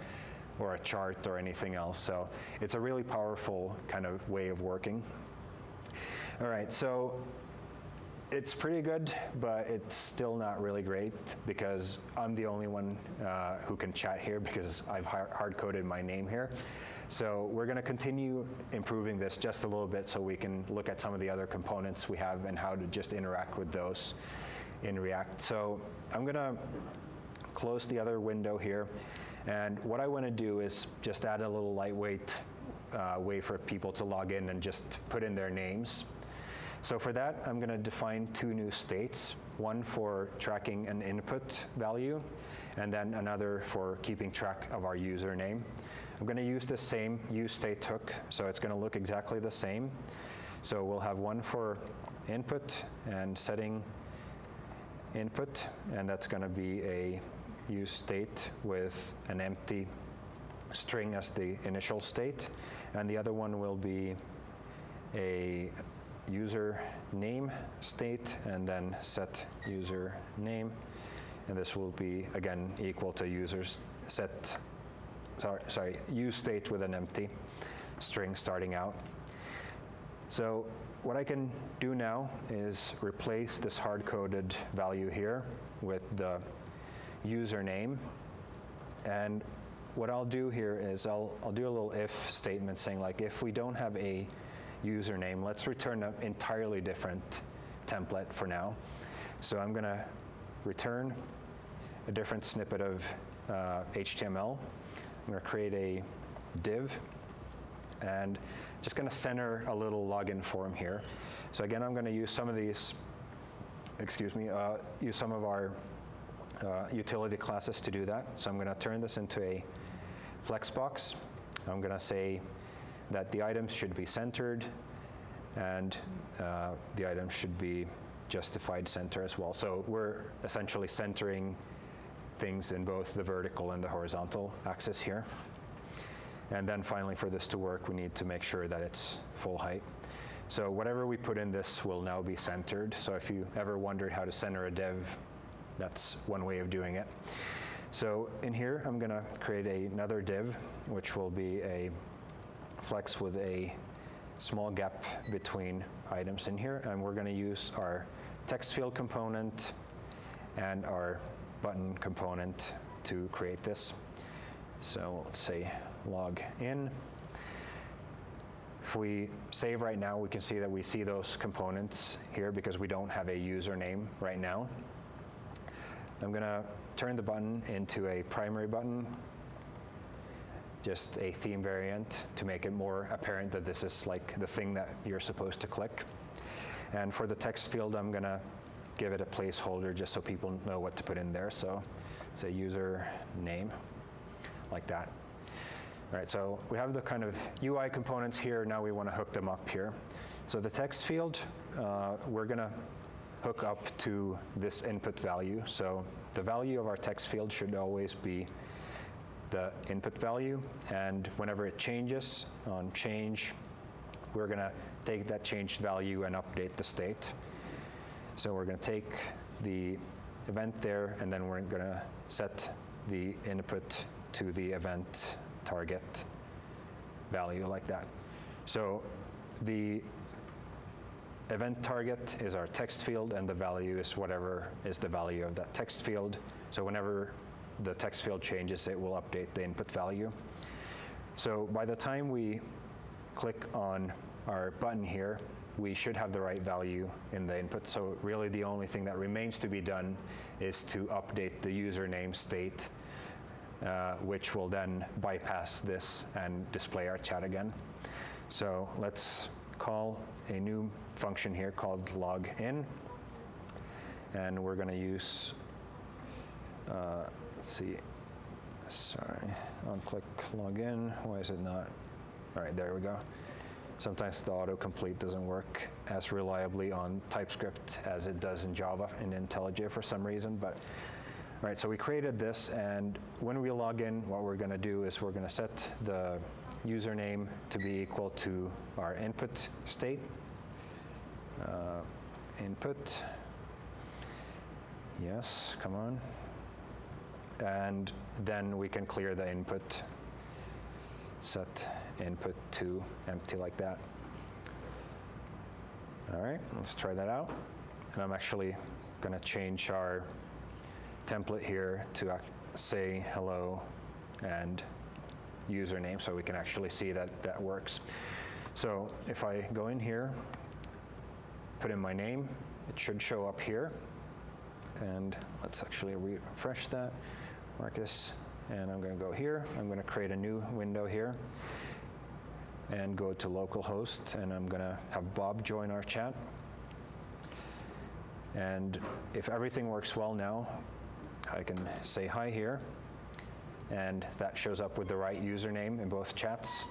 a chart or anything else. So it's a really powerful kind of way of working. All right, so it's pretty good, but it's still not really great because I'm the only one who can chat here because I've hard-coded my name here. So we're going to continue improving this just a little bit so we can look at some of the other components we have and how to just interact with those in React. So I'm going to close the other window here. And what I want to do is just add a little lightweight way for people to log in and just put in their names. So for that, I'm going to define two new states, one for tracking an input value, and then another for keeping track of our username. I'm going to use the same useState hook, so it's going to look exactly the same. So we'll have one for input and setting input, and that's going to be a useState with an empty string as the initial state, and the other one will be a user name state and then set user name, and this will be again equal to users set use state with an empty string starting out. So what I can do now is replace this hard-coded value here with the username, and what I'll do here is I'll do a little if statement saying, like, if we don't have a username, let's return an entirely different template for now. So I'm going to return a different snippet of HTML. I'm going to create a div and just going to center a little login form here. So again, I'm going to use some of these, use some of our utility classes to do that. So I'm going to turn this into a flexbox. I'm going to say that the items should be centered and the items should be justified center as well. So we're essentially centering things in both the vertical and the horizontal axis here. And then finally, for this to work, we need to make sure that it's full height. So whatever we put in this will now be centered. So if you ever wondered how to center a div, that's one way of doing it. So in here, I'm going to create another div, which will be a flex with a small gap between items in here. And we're going to use our text field component and our button component to create this. So let's say log in. If we save right now, we can see that we see those components here because we don't have a username right now. I'm going to turn the button into a primary button, just a theme variant to make it more apparent that this is like the thing that you're supposed to click. And for the text field, I'm going to give it a placeholder just so people know what to put in there. So say user name, like that. All right, so we have the kind of UI components here. Now we want to hook them up here. So the text field, we're going to hook up to this input value. So the value of our text field should always be the input value. And whenever it changes on change, we're going to take that changed value and update the state. So we're going to take the event there, and then we're going to set the input to the event target value like that. So the event target is our text field, and the value is whatever is the value of that text field. So whenever the text field changes, it will update the input value. So by the time we click on our button here, we should have the right value in the input. So really the only thing that remains to be done is to update the username state, which will then bypass this and display our chat again. So let's call a new function here called login, and we're going to use, let's see, Sorry, I'll click login. Why is it not? All right, there we go. Sometimes the autocomplete doesn't work as reliably on TypeScript as it does in Java and IntelliJ for some reason. But all right, so we created this, and when we log in, what we're going to do is we're going to set the username to be equal to our input state. Input. Yes, come on. And then we can clear the input. Set input to empty like that. All right, let's try that out. And I'm actually going to change our template here to say hello and username so we can actually see that that works. So if I go in here, put in my name, it should show up here. And let's actually refresh that, Marcus. And I'm going to go here. I'm going to create a new window here and go to localhost, and I'm going to have Bob join our chat. And if everything works well now, I can say hi here, and that shows up with the right username in both chats.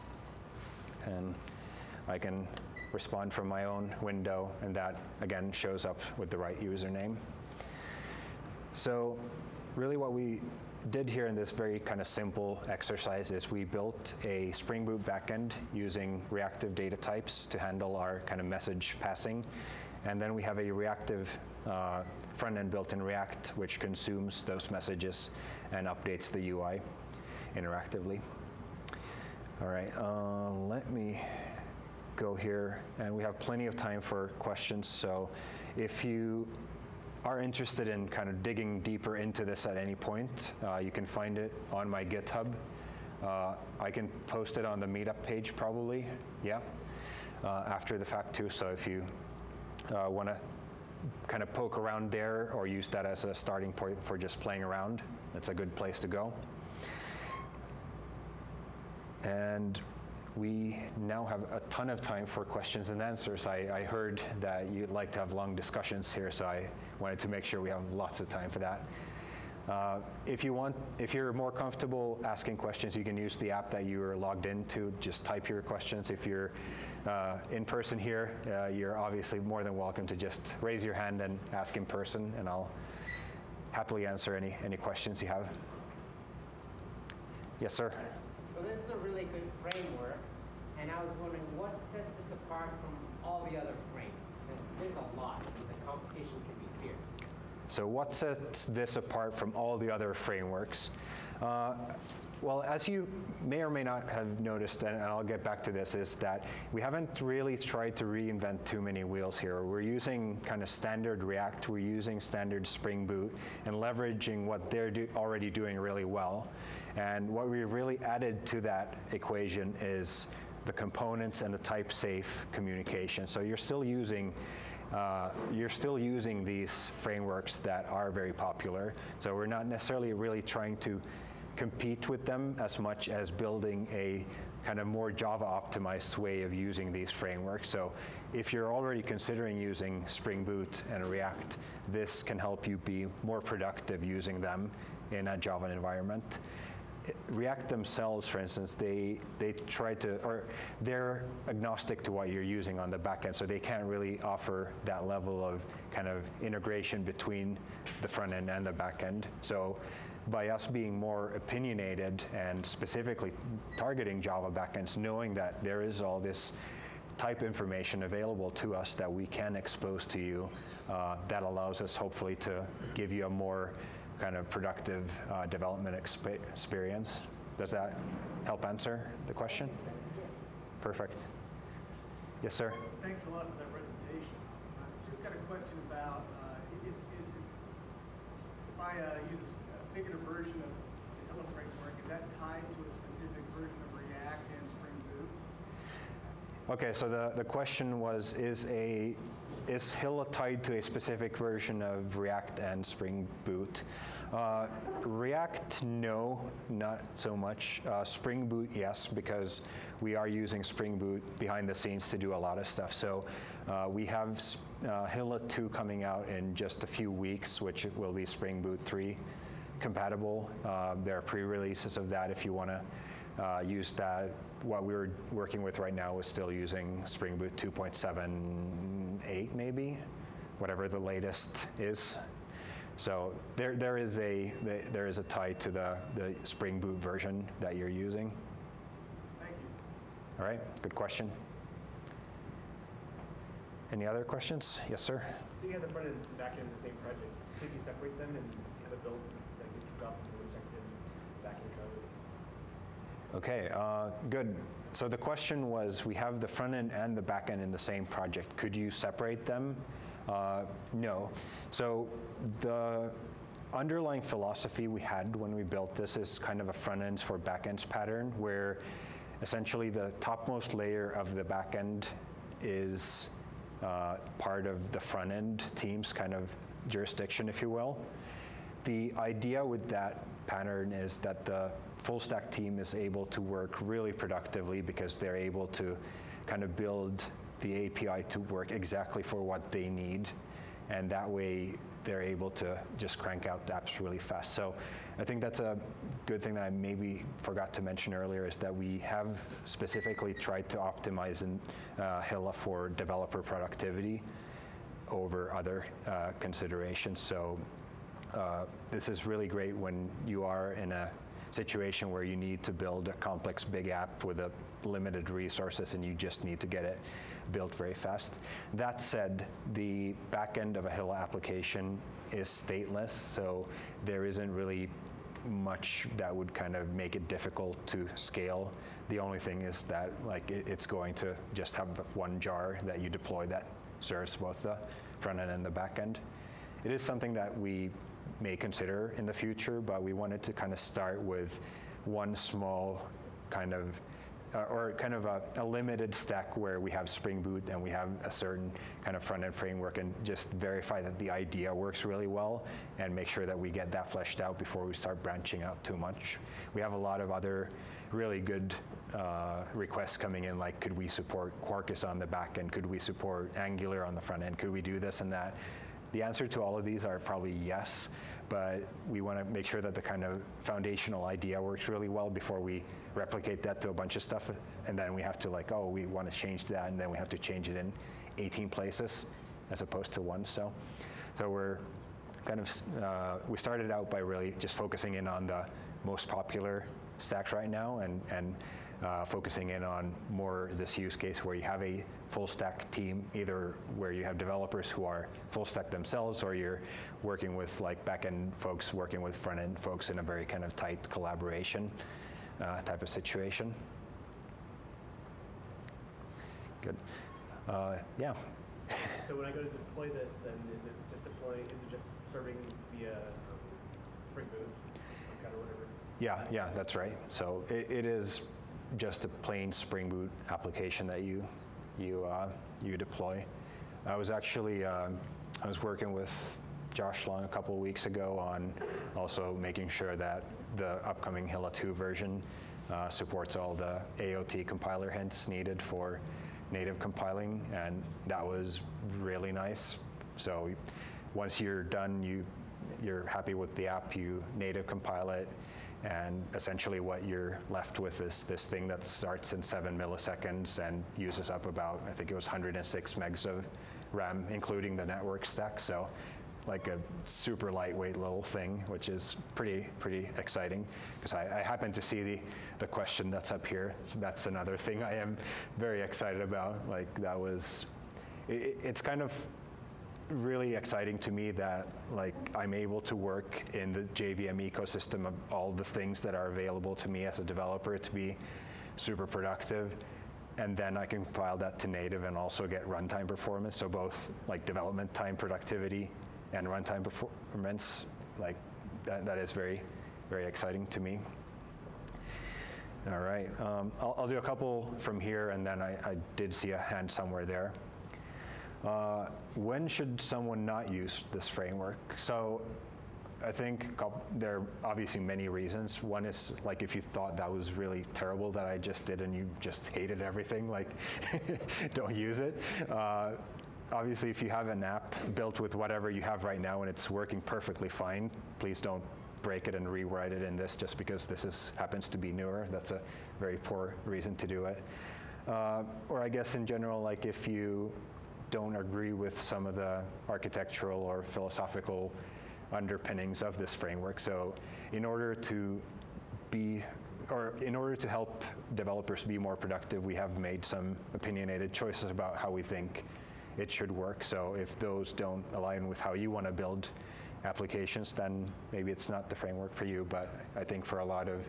And I can respond from my own window, and that again shows up with the right username. So really what we did here in this very kind of simple exercise is we built a Spring Boot backend using reactive data types to handle our kind of message passing. And then we have a reactive front end built in React, which consumes those messages and updates the UI interactively. All right, let me go here, and we have plenty of time for questions. So if you are interested in kind of digging deeper into this at any point, you can find it on my GitHub. I can post it on the meetup page probably, yeah, after the fact too. So if you want to kind of poke around there or use that as a starting point for just playing around, that's a good place to go. And we now have a ton of time for questions and answers. I heard that you'd like to have long discussions here, so I wanted to make sure we have lots of time for that. If you're more comfortable asking questions, you can use the app that you are logged into. Just type your questions. If you're in person here, you're obviously more than welcome to just raise your hand and ask in person, and I'll happily answer any questions you have. Yes, sir? So this is a really good framework, and I was wondering what sets this apart from all the other frameworks? There's a lot, and the competition can be fierce. So what sets this apart from all the other frameworks? Well, as you may or may not have noticed, and I'll get back to this, is that we haven't really tried to reinvent too many wheels here. We're using kind of standard React, we're using standard Spring Boot, and leveraging what they're already doing really well. And what we really added to that equation is the components and the type-safe communication. So you're still using these frameworks that are very popular. So we're not necessarily really trying to compete with them as much as building a kind of more Java-optimized way of using these frameworks. So if you're already considering using Spring Boot and React, this can help you be more productive using them in a Java environment. React themselves, for instance, they try to, or they're agnostic to what you're using on the backend, so they can't really offer that level of kind of integration between the front end and the backend. So by us being more opinionated and specifically targeting Java backends, knowing that there is all this type information available to us that we can expose to you, that allows us hopefully to give you a more kind of productive development experience. Does that help answer the question? Perfect. Yes, sir? Thanks a lot for that presentation. Just got a question about, if I use a figurative version of the Hilla framework, is that tied to a specific version of React and Spring Boot? Okay, so the question was, is Hilla tied to a specific version of React and Spring Boot? React, no, not so much. Spring Boot, yes, because we are using Spring Boot behind the scenes to do a lot of stuff. So we have Hilla 2 coming out in just a few weeks, which will be Spring Boot 3 compatible. There are pre-releases of that if you want to use that. What we're working with right now is still using Spring Boot 2.78 maybe, whatever the latest is. So there is a tie to the Spring Boot version that you're using. Thank you. All right, good question. Any other questions? Yes, sir. So you have the front end and back end in the same project. Could you separate them and have a build that you can drop into injected back end code? Okay, good. So the question was, we have the front end and the back end in the same project. Could you separate them? No. So the underlying philosophy we had when we built this is kind of a front ends for back ends pattern, where essentially the topmost layer of the back end is part of the front end team's kind of jurisdiction, if you will. The idea with that pattern is that the full stack team is able to work really productively because they're able to kind of build the API to work exactly for what they need, and that way they're able to just crank out the apps really fast. So I think that's a good thing that I maybe forgot to mention earlier, is that we have specifically tried to optimize in Hilla for developer productivity over other considerations. So this is really great when you are in a situation where you need to build a complex big app with a limited resources and you just need to get it built very fast. That said, the back end of a Hilla application is stateless, so there isn't really much that would kind of make it difficult to scale. The only thing is that like it's going to just have one jar that you deploy that serves both the front end and the back end. It is something that we may consider in the future, but we wanted to kind of start with one small kind of a limited stack where we have Spring Boot and we have a certain kind of front-end framework, and just verify that the idea works really well and make sure that we get that fleshed out before we start branching out too much. We have a lot of other really good requests coming in, like could we support Quarkus on the back end? Could we support Angular on the front end? Could we do this and that? The answer to all of these are probably yes, but we want to make sure that the kind of foundational idea works really well before we replicate that to a bunch of stuff, and then we have to like, oh, we want to change that, and then we have to change it in 18 places as opposed to one. So we're kind of, we started out by really just focusing in on the most popular stacks right now, and focusing in on more this use case where you have a full stack team, either where you have developers who are full stack themselves, or you're working with like back-end folks working with front-end folks in a very kind of tight collaboration type of situation. Good. Yeah. So when I go to deploy this, then is it just serving via Spring Boot or kind of whatever? Yeah, that's right. So it is just a plain Spring Boot application that you deploy. I was actually I was working with Josh Long a couple of weeks ago on also making sure that the upcoming Hilla 2 version supports all the AOT compiler hints needed for native compiling, and that was really nice. So once you're done, you're happy with the app, you native compile it, and essentially what you're left with is this thing that starts in 7 milliseconds and uses up about, I think it was 106 megs of RAM, including the network stack. So like a super lightweight little thing, which is pretty exciting, because I happen to see the question that's up here. So that's another thing I am very excited about. Like that was, it's kind of really exciting to me that like I'm able to work in the JVM ecosystem of all the things that are available to me as a developer to be super productive, and then I can compile that to native and also get runtime performance. So both like development time productivity and runtime performance, like that is very exciting to me. All right, I'll do a couple from here, and then I did see a hand somewhere there. When should someone not use this framework? So I think there are obviously many reasons. One is like if you thought that was really terrible that I just did and you just hated everything, like don't use it. Obviously, if you have an app built with whatever you have right now and it's working perfectly fine, please don't break it and rewrite it in this just because this happens to be newer. That's a very poor reason to do it. Or I guess in general, like if you don't agree with some of the architectural or philosophical underpinnings of this framework. So in order to help developers be more productive, we have made some opinionated choices about how we think it should work. So if those don't align with how you want to build applications, then maybe it's not the framework for you. But I think for a lot of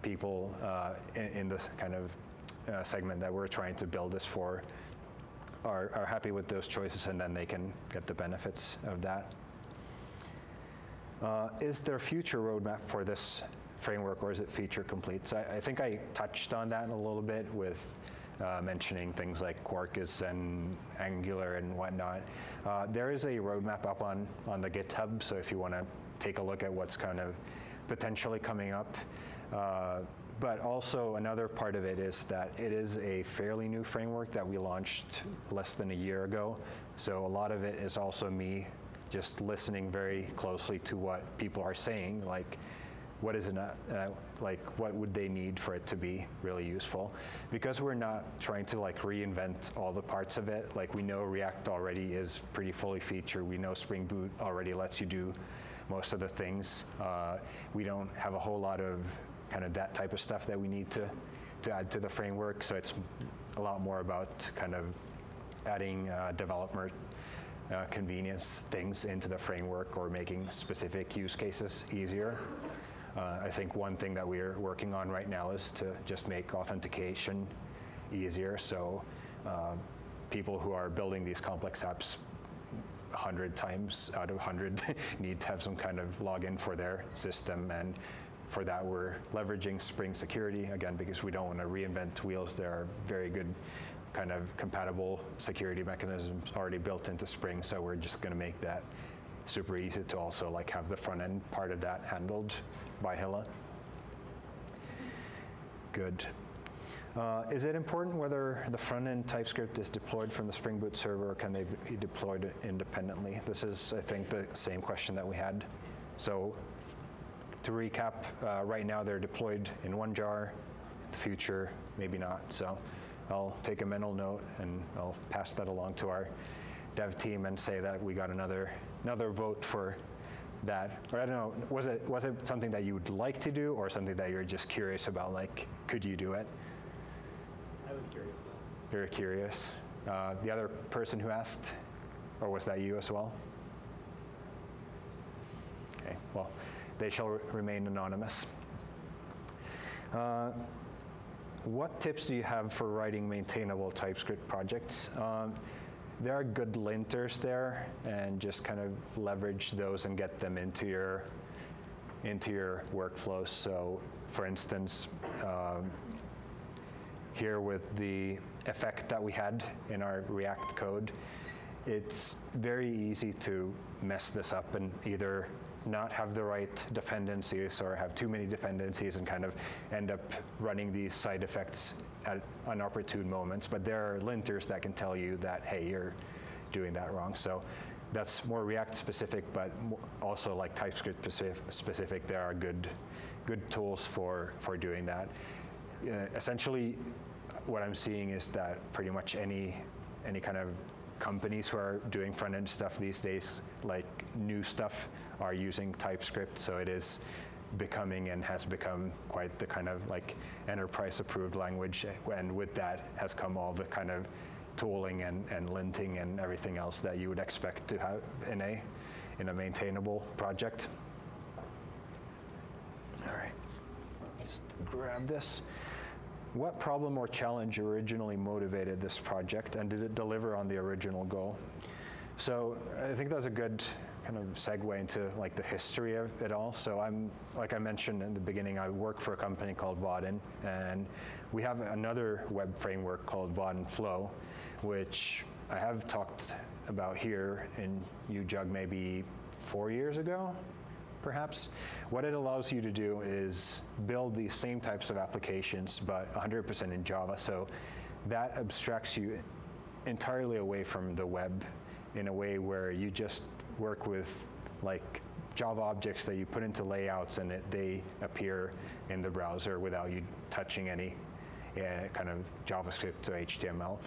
people in this kind of segment that we're trying to build this for are happy with those choices, and then they can get the benefits of that. Is there a future roadmap for this framework, or is it feature complete? So I think I touched on that a little bit with mentioning things like Quarkus and Angular and whatnot. There is a roadmap up on the GitHub, so if you want to take a look at what's kind of potentially coming up. But also another part of it is that it is a fairly new framework that we launched less than a year ago. So a lot of it is also me just listening very closely to what people are saying, like what is it, like what would they need for it to be really useful? Because we're not trying to like reinvent all the parts of it. Like we know React already is pretty fully featured. We know Spring Boot already lets you do most of the things. We don't have a whole lot of kind of that type of stuff that we need to add to the framework. So it's a lot more about kind of adding developer convenience things into the framework or making specific use cases easier. I think one thing that we're working on right now is to just make authentication easier. So people who are building these complex apps 100 times out of 100 need to have some kind of login for their system. And for that, we're leveraging Spring Security, again, because we don't want to reinvent wheels. There are very good kind of compatible security mechanisms already built into Spring, so we're just going to make that super easy to also like have the front end part of that handled by Hilla. Good. Is it important whether the front end TypeScript is deployed from the Spring Boot server, or can they be deployed independently? This is, I think, the same question that we had. So to recap, right now they're deployed in one jar. In the future, maybe not. So I'll take a mental note and I'll pass that along to our dev team and say that we got another vote for that. Or I don't know, was it something that you would like to do, or something that you're just curious about, like, could you do it? I was curious. You're curious. The other person who asked, or was that you as well? Okay, well, they shall remain anonymous. What tips do you have for writing maintainable TypeScript projects? There are good linters there, and just kind of leverage those and get them into your workflows. So, for instance, here with the effect that we had in our React code, it's very easy to mess this up and either not have the right dependencies or have too many dependencies and kind of end up running these side effects at inopportune moments. But there are linters that can tell you that, hey, you're doing that wrong. So that's more React specific, but also like TypeScript specific. There are good tools for doing that. Essentially, what I'm seeing is that pretty much any kind of companies who are doing front-end stuff these days, like new stuff, are using TypeScript. So it is becoming and has become quite the kind of like enterprise-approved language. And with that has come all the kind of tooling and linting and everything else that you would expect to have in a maintainable project. All right, just grab this. What problem or challenge originally motivated this project, and did it deliver on the original goal? So I think that's a good kind of segue into like the history of it all. So like I mentioned in the beginning, I work for a company called Vaadin, and we have another web framework called Vaadin Flow, which I have talked about here in UJug maybe 4 years ago, perhaps. What it allows you to do is build these same types of applications, but 100% in Java. So that abstracts you entirely away from the web in a way where you just work with like Java objects that you put into layouts and they appear in the browser without you touching any kind of JavaScript or HTML.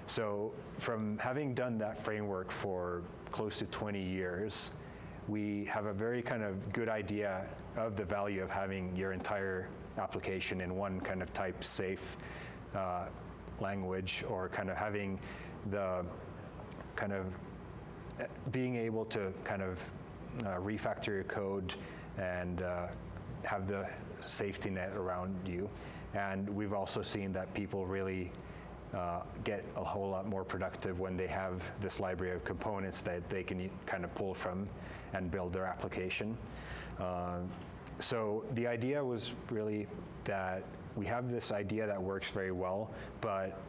So from having done that framework for close to 20 years, we have a very kind of good idea of the value of having your entire application in one kind of type safe language, or kind of having the kind of being able to kind of refactor your code and have the safety net around you. And we've also seen that people really get a whole lot more productive when they have this library of components that they can kind of pull from and build their application. So the idea was really that we have this idea that works very well, but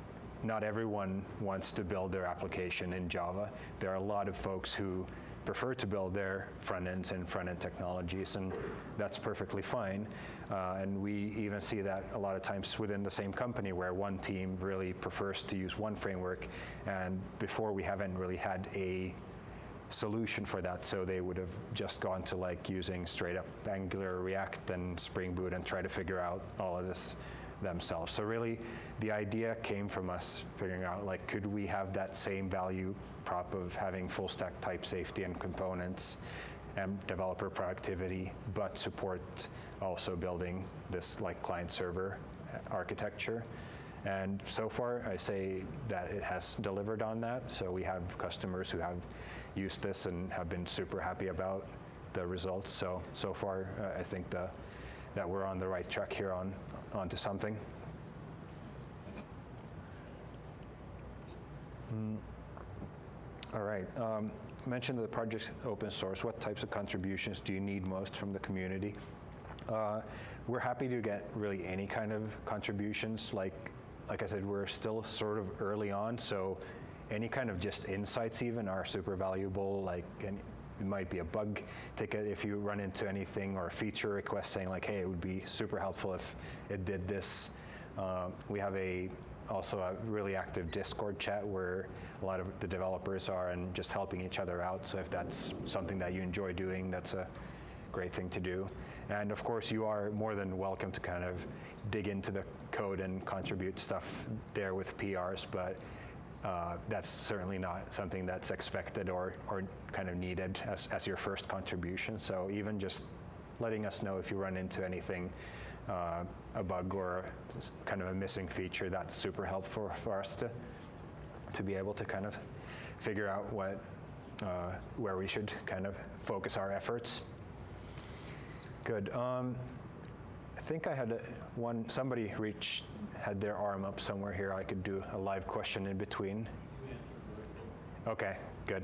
not everyone wants to build their application in Java. There are a lot of folks who prefer to build their front ends in front-end technologies, and that's perfectly fine. And we even see that a lot of times within the same company, where one team really prefers to use one framework, and before we haven't really had a solution for that, so they would have just gone to like using straight up Angular, React, and Spring Boot and try to figure out all of this themselves. So really, the idea came from us figuring out, like, could we have that same value prop of having full stack type safety and components and developer productivity, but support also building this like client server architecture. And so far, I say that it has delivered on that. So we have customers who have used this and have been super happy about the results. So far, I think that we're on the right track here onto something. All right. Mentioned that the project's open source. What types of contributions do you need most from the community? We're happy to get really any kind of contributions. Like I said, we're still sort of early on, so any kind of just insights even are super valuable. Like, and it might be a bug ticket if you run into anything, or a feature request saying like, hey, it would be super helpful if it did this. We have also a really active Discord chat where a lot of the developers are, and just helping each other out. So if that's something that you enjoy doing, that's a great thing to do. And of course, you are more than welcome to kind of dig into the code and contribute stuff there with PRs, but that's certainly not something that's expected or kind of needed as your first contribution. So even just letting us know if you run into anything, a bug or kind of a missing feature, that's super helpful for us to be able to kind of figure out where we should kind of focus our efforts. Good. I think I had somebody had their arm up somewhere here. I could do a live question in between. Okay, good.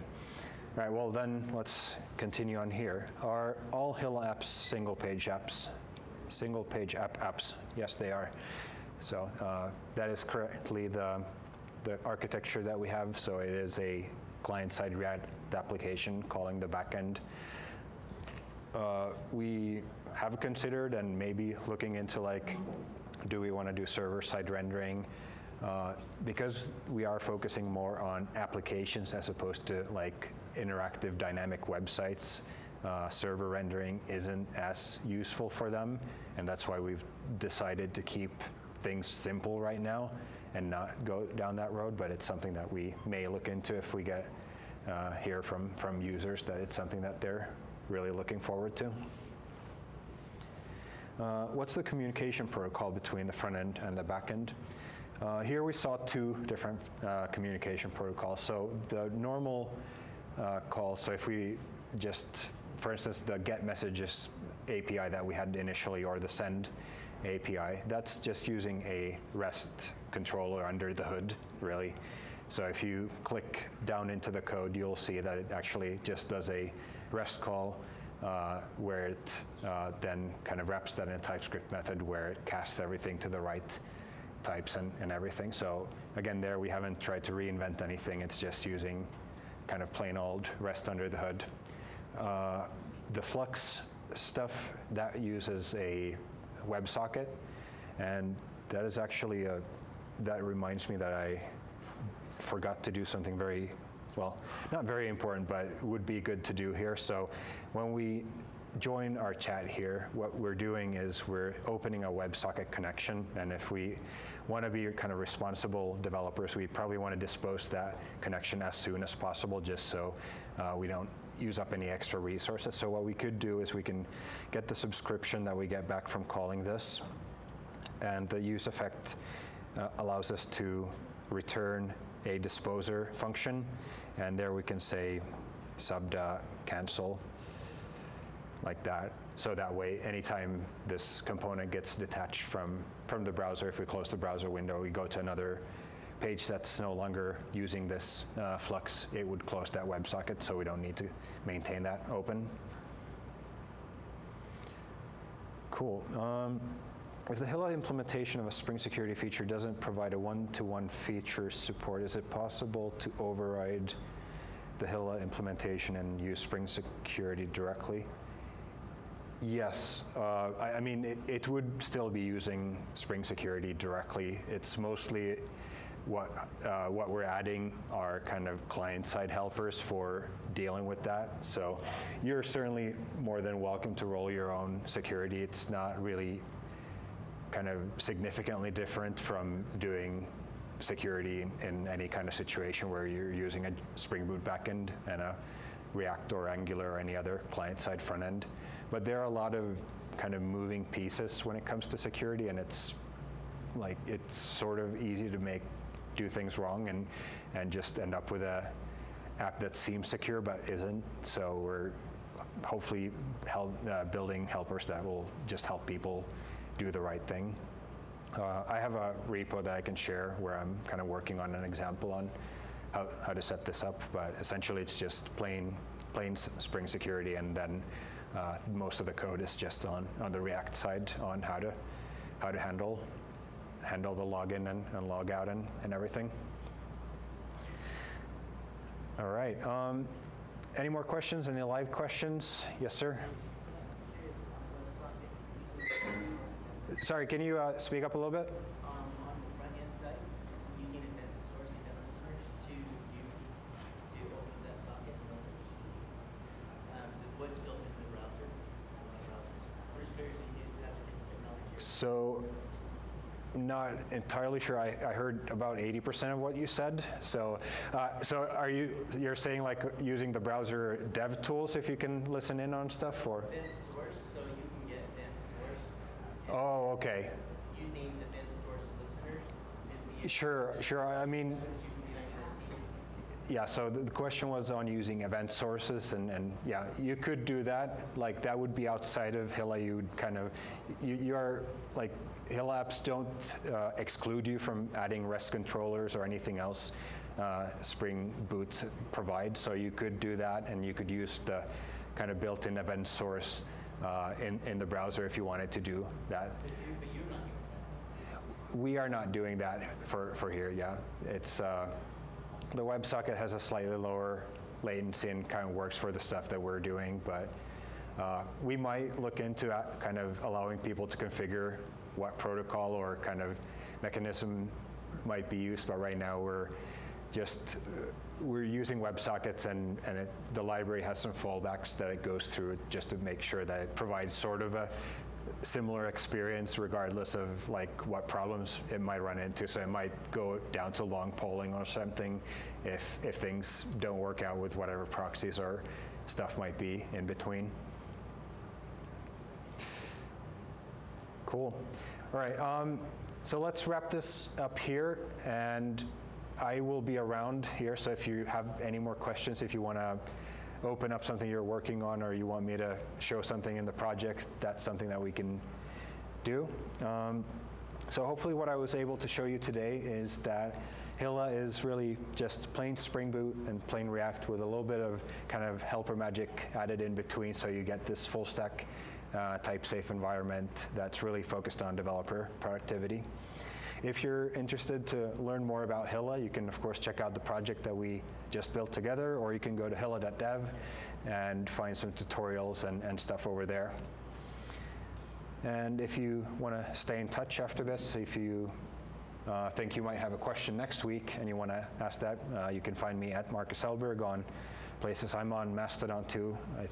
All right, well then let's continue on here. Are all Hilla apps single-page apps? Single-page apps? Yes, they are. So that is currently the architecture that we have. So it is a client-side React application calling the backend. We have considered and maybe looking into like, do we want to do server-side rendering? Because we are focusing more on applications as opposed to like interactive dynamic websites, server rendering isn't as useful for them, and that's why we've decided to keep things simple right now and not go down that road. But it's something that we may look into if we get hear from users that it's something that they're really looking forward to. What's the communication protocol between the front end and the back end? Here we saw two different communication protocols. So the normal call, so if we just, for instance, the get messages API that we had initially, or the send API, that's just using a REST controller under the hood, really. So if you click down into the code, you'll see that it actually just does a REST call where it then kind of wraps that in a TypeScript method where it casts everything to the right types and everything. So again, there we haven't tried to reinvent anything. It's just using kind of plain old REST under the hood. The Flux stuff, that uses a WebSocket, and that is actually that reminds me that I forgot to do something very, well, not very important, but would be good to do here. So when we join our chat here, what we're doing is we're opening a WebSocket connection, and if we want to be kind of responsible developers, we probably want to dispose that connection as soon as possible, just so we don't use up any extra resources. So what we could do is we can get the subscription that we get back from calling this, and the use effect allows us to return a disposer function, and there we can say sub.cancel, like that. So that way, anytime this component gets detached from the browser, if we close the browser window, we go to another page that's no longer using this flux, it would close that WebSocket, so we don't need to maintain that open. Cool. If the Hilla implementation of a Spring Security feature doesn't provide a one-to-one feature support, is it possible to override the Hilla implementation and use Spring Security directly? Yes. I mean, it would still be using Spring Security directly. It's mostly what we're adding are kind of client-side helpers for dealing with that. So you're certainly more than welcome to roll your own security. It's not really kind of significantly different from doing security in any kind of situation where you're using a Spring Boot backend and a React or Angular or any other client-side front end. But there are a lot of kind of moving pieces when it comes to security, and it's sort of easy to do things wrong and just end up with a app that seems secure but isn't. So we're hopefully building helpers that will just help people do the right thing. I have a repo that I can share where I'm kind of working on an example on how to set this up, but essentially it's just plain Spring Security, and then most of the code is just on the React side on how to handle the login and log out and everything. All right. Any more questions? Any live questions? Yes, sir. Sorry, can you speak up a little bit? On the front-end side, it's using event source listeners to open that socket and listen. What's built into the browser? We're just curious if you have different technology. So, not entirely sure. I heard about 80% of what you said. So, you're saying like using the browser dev tools if you can listen in on stuff, or? Event source, so you can get event source. Oh, okay. Using event source listeners to be Sure. I mean, yeah, so the question was on using event sources, and yeah, you could do that. Like, that would be outside of Hilla. You would kind of, you're like, Hilla apps don't exclude you from adding REST controllers or anything else Spring Boot provides. So you could do that, and you could use the kind of built-in event source in the browser if you wanted to do that. But you're not doing that. We are not doing that for here, yeah. It's, the WebSocket has a slightly lower latency and kind of works for the stuff that we're doing, but we might look into kind of allowing people to configure what protocol or kind of mechanism might be used, but right now we're using WebSockets, and the library has some fallbacks that it goes through just to make sure that it provides sort of a similar experience regardless of like what problems it might run into. So it might go down to long polling or something if things don't work out with whatever proxies or stuff might be in between. Cool. All right, so let's wrap this up here, and I will be around here, so if you have any more questions, if you want to open up something you're working on, or you want me to show something in the project, that's something that we can do. So hopefully what I was able to show you today is that Hilla is really just plain Spring Boot and plain React with a little bit of kind of helper magic added in between, so you get this full stack type-safe environment that's really focused on developer productivity. If you're interested to learn more about Hilla, you can of course check out the project that we just built together, or you can go to hilla.dev and find some tutorials and stuff over there. And if you want to stay in touch after this, if you think you might have a question next week and you want to ask that, you can find me at Marcus Hellberg on places. I'm on Mastodon too. I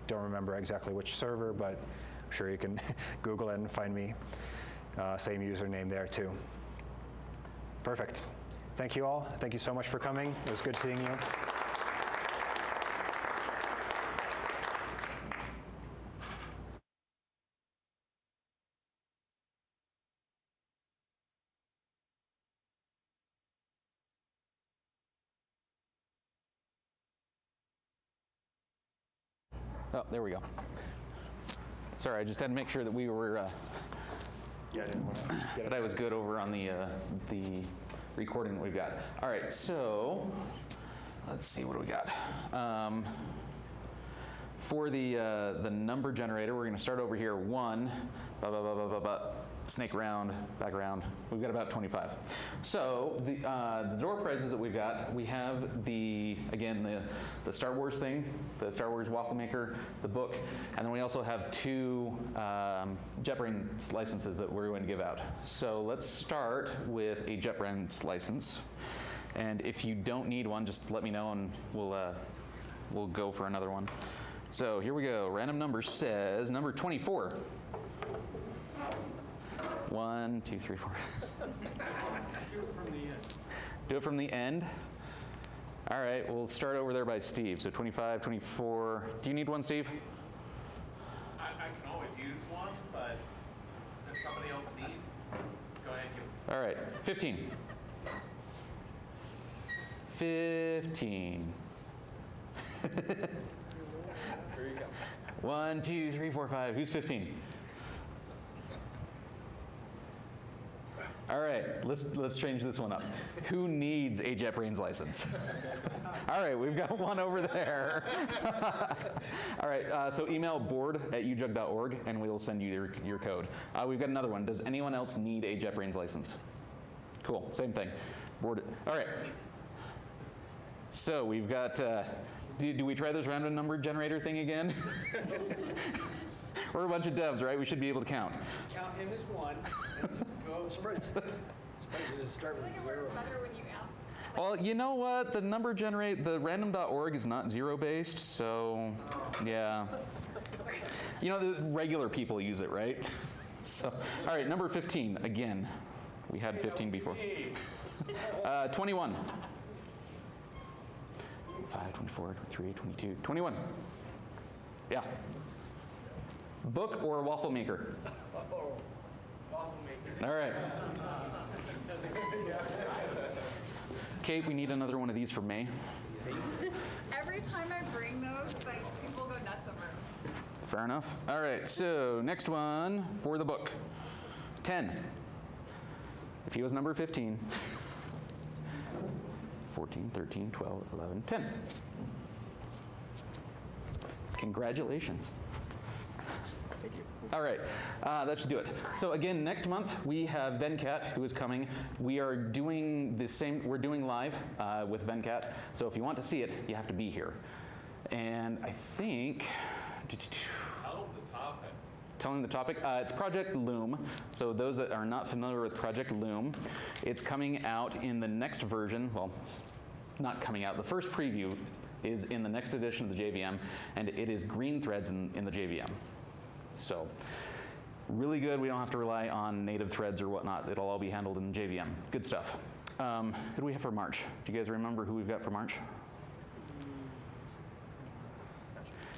don't remember exactly which server, but I'm sure you can Google it and find me. Same username there too. Perfect. Thank you all. Thank you so much for coming. It was good seeing you. Oh, there we go. Sorry, I just had to make sure that we were, that I was good over on the recording that we've got. All right, so let's see, what do we got? For the number generator, we're going to start over here. 1, snake around, back around. We've got about 25. So the door prizes that we've got, we have the Star Wars thing, the Star Wars waffle maker, the book, and then we also have 2 JetBrains licenses that we're going to give out. So let's start with a JetBrains license. And if you don't need one, just let me know and we'll go for another one. So here we go. Random number says number 24. 1, 2, 3, 4. Do it from the end. Do it from the end. All right, we'll start over there by Steve. So 25, 24. Do you need one, Steve? I can always use one, but if somebody else needs, go ahead and give it to me. All right, 15. 15. Here you go. 1, 2, 3, 4, 5. Who's 15? All right, let's change this one up. Who needs a JetBrains license? All right, we've got one over there. All right, so email board@ujug.org and we'll send you your code. We've got another one. Does anyone else need a JetBrains license? Cool, same thing. Board. All right. So we've got, do we try this random number generator thing again? We're a bunch of devs, right? We should be able to count. Just count him as 1, and just go spread. Just start with 0. Better when you ask. Well, you know what? The number the random.org is not 0-based, so yeah. You know, the regular people use it, right? So, all right, number 15, again. We had 15 before. 21. 25, 24, 23, 22, 21. Yeah. Book or waffle maker? Waffle maker. All right. Kate, we need another one of these for May. Every time I bring those, like, people go nuts over them. Fair enough. All right, so next one for the book. 10. If he was number 15. 14, 13, 12, 11, 10. Congratulations. Thank you. All right, that should do it. So again, next month we have Venkat who is coming. We are doing the same, we're doing live with Venkat. So if you want to see it, you have to be here. And I think, Tell them the topic. telling the topic, it's Project Loom. So those that are not familiar with Project Loom, it's coming out in the next version. Well, not coming out, the first preview is in the next edition of the JVM, and it is green threads in the JVM. So really good. We don't have to rely on native threads or whatnot. It'll all be handled in JVM. Good stuff. Who do we have for March? Do you guys remember who we've got for March?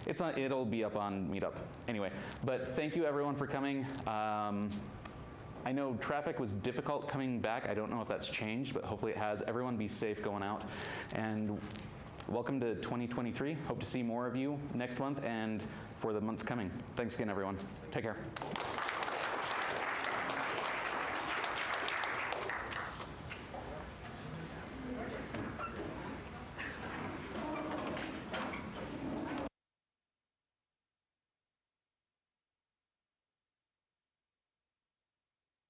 It'll be up on Meetup. Anyway, but thank you everyone for coming. I know traffic was difficult coming back. I don't know if that's changed, but hopefully it has. Everyone be safe going out. And welcome to 2023. Hope to see more of you next month and for the months coming. Thanks again, everyone. Take care.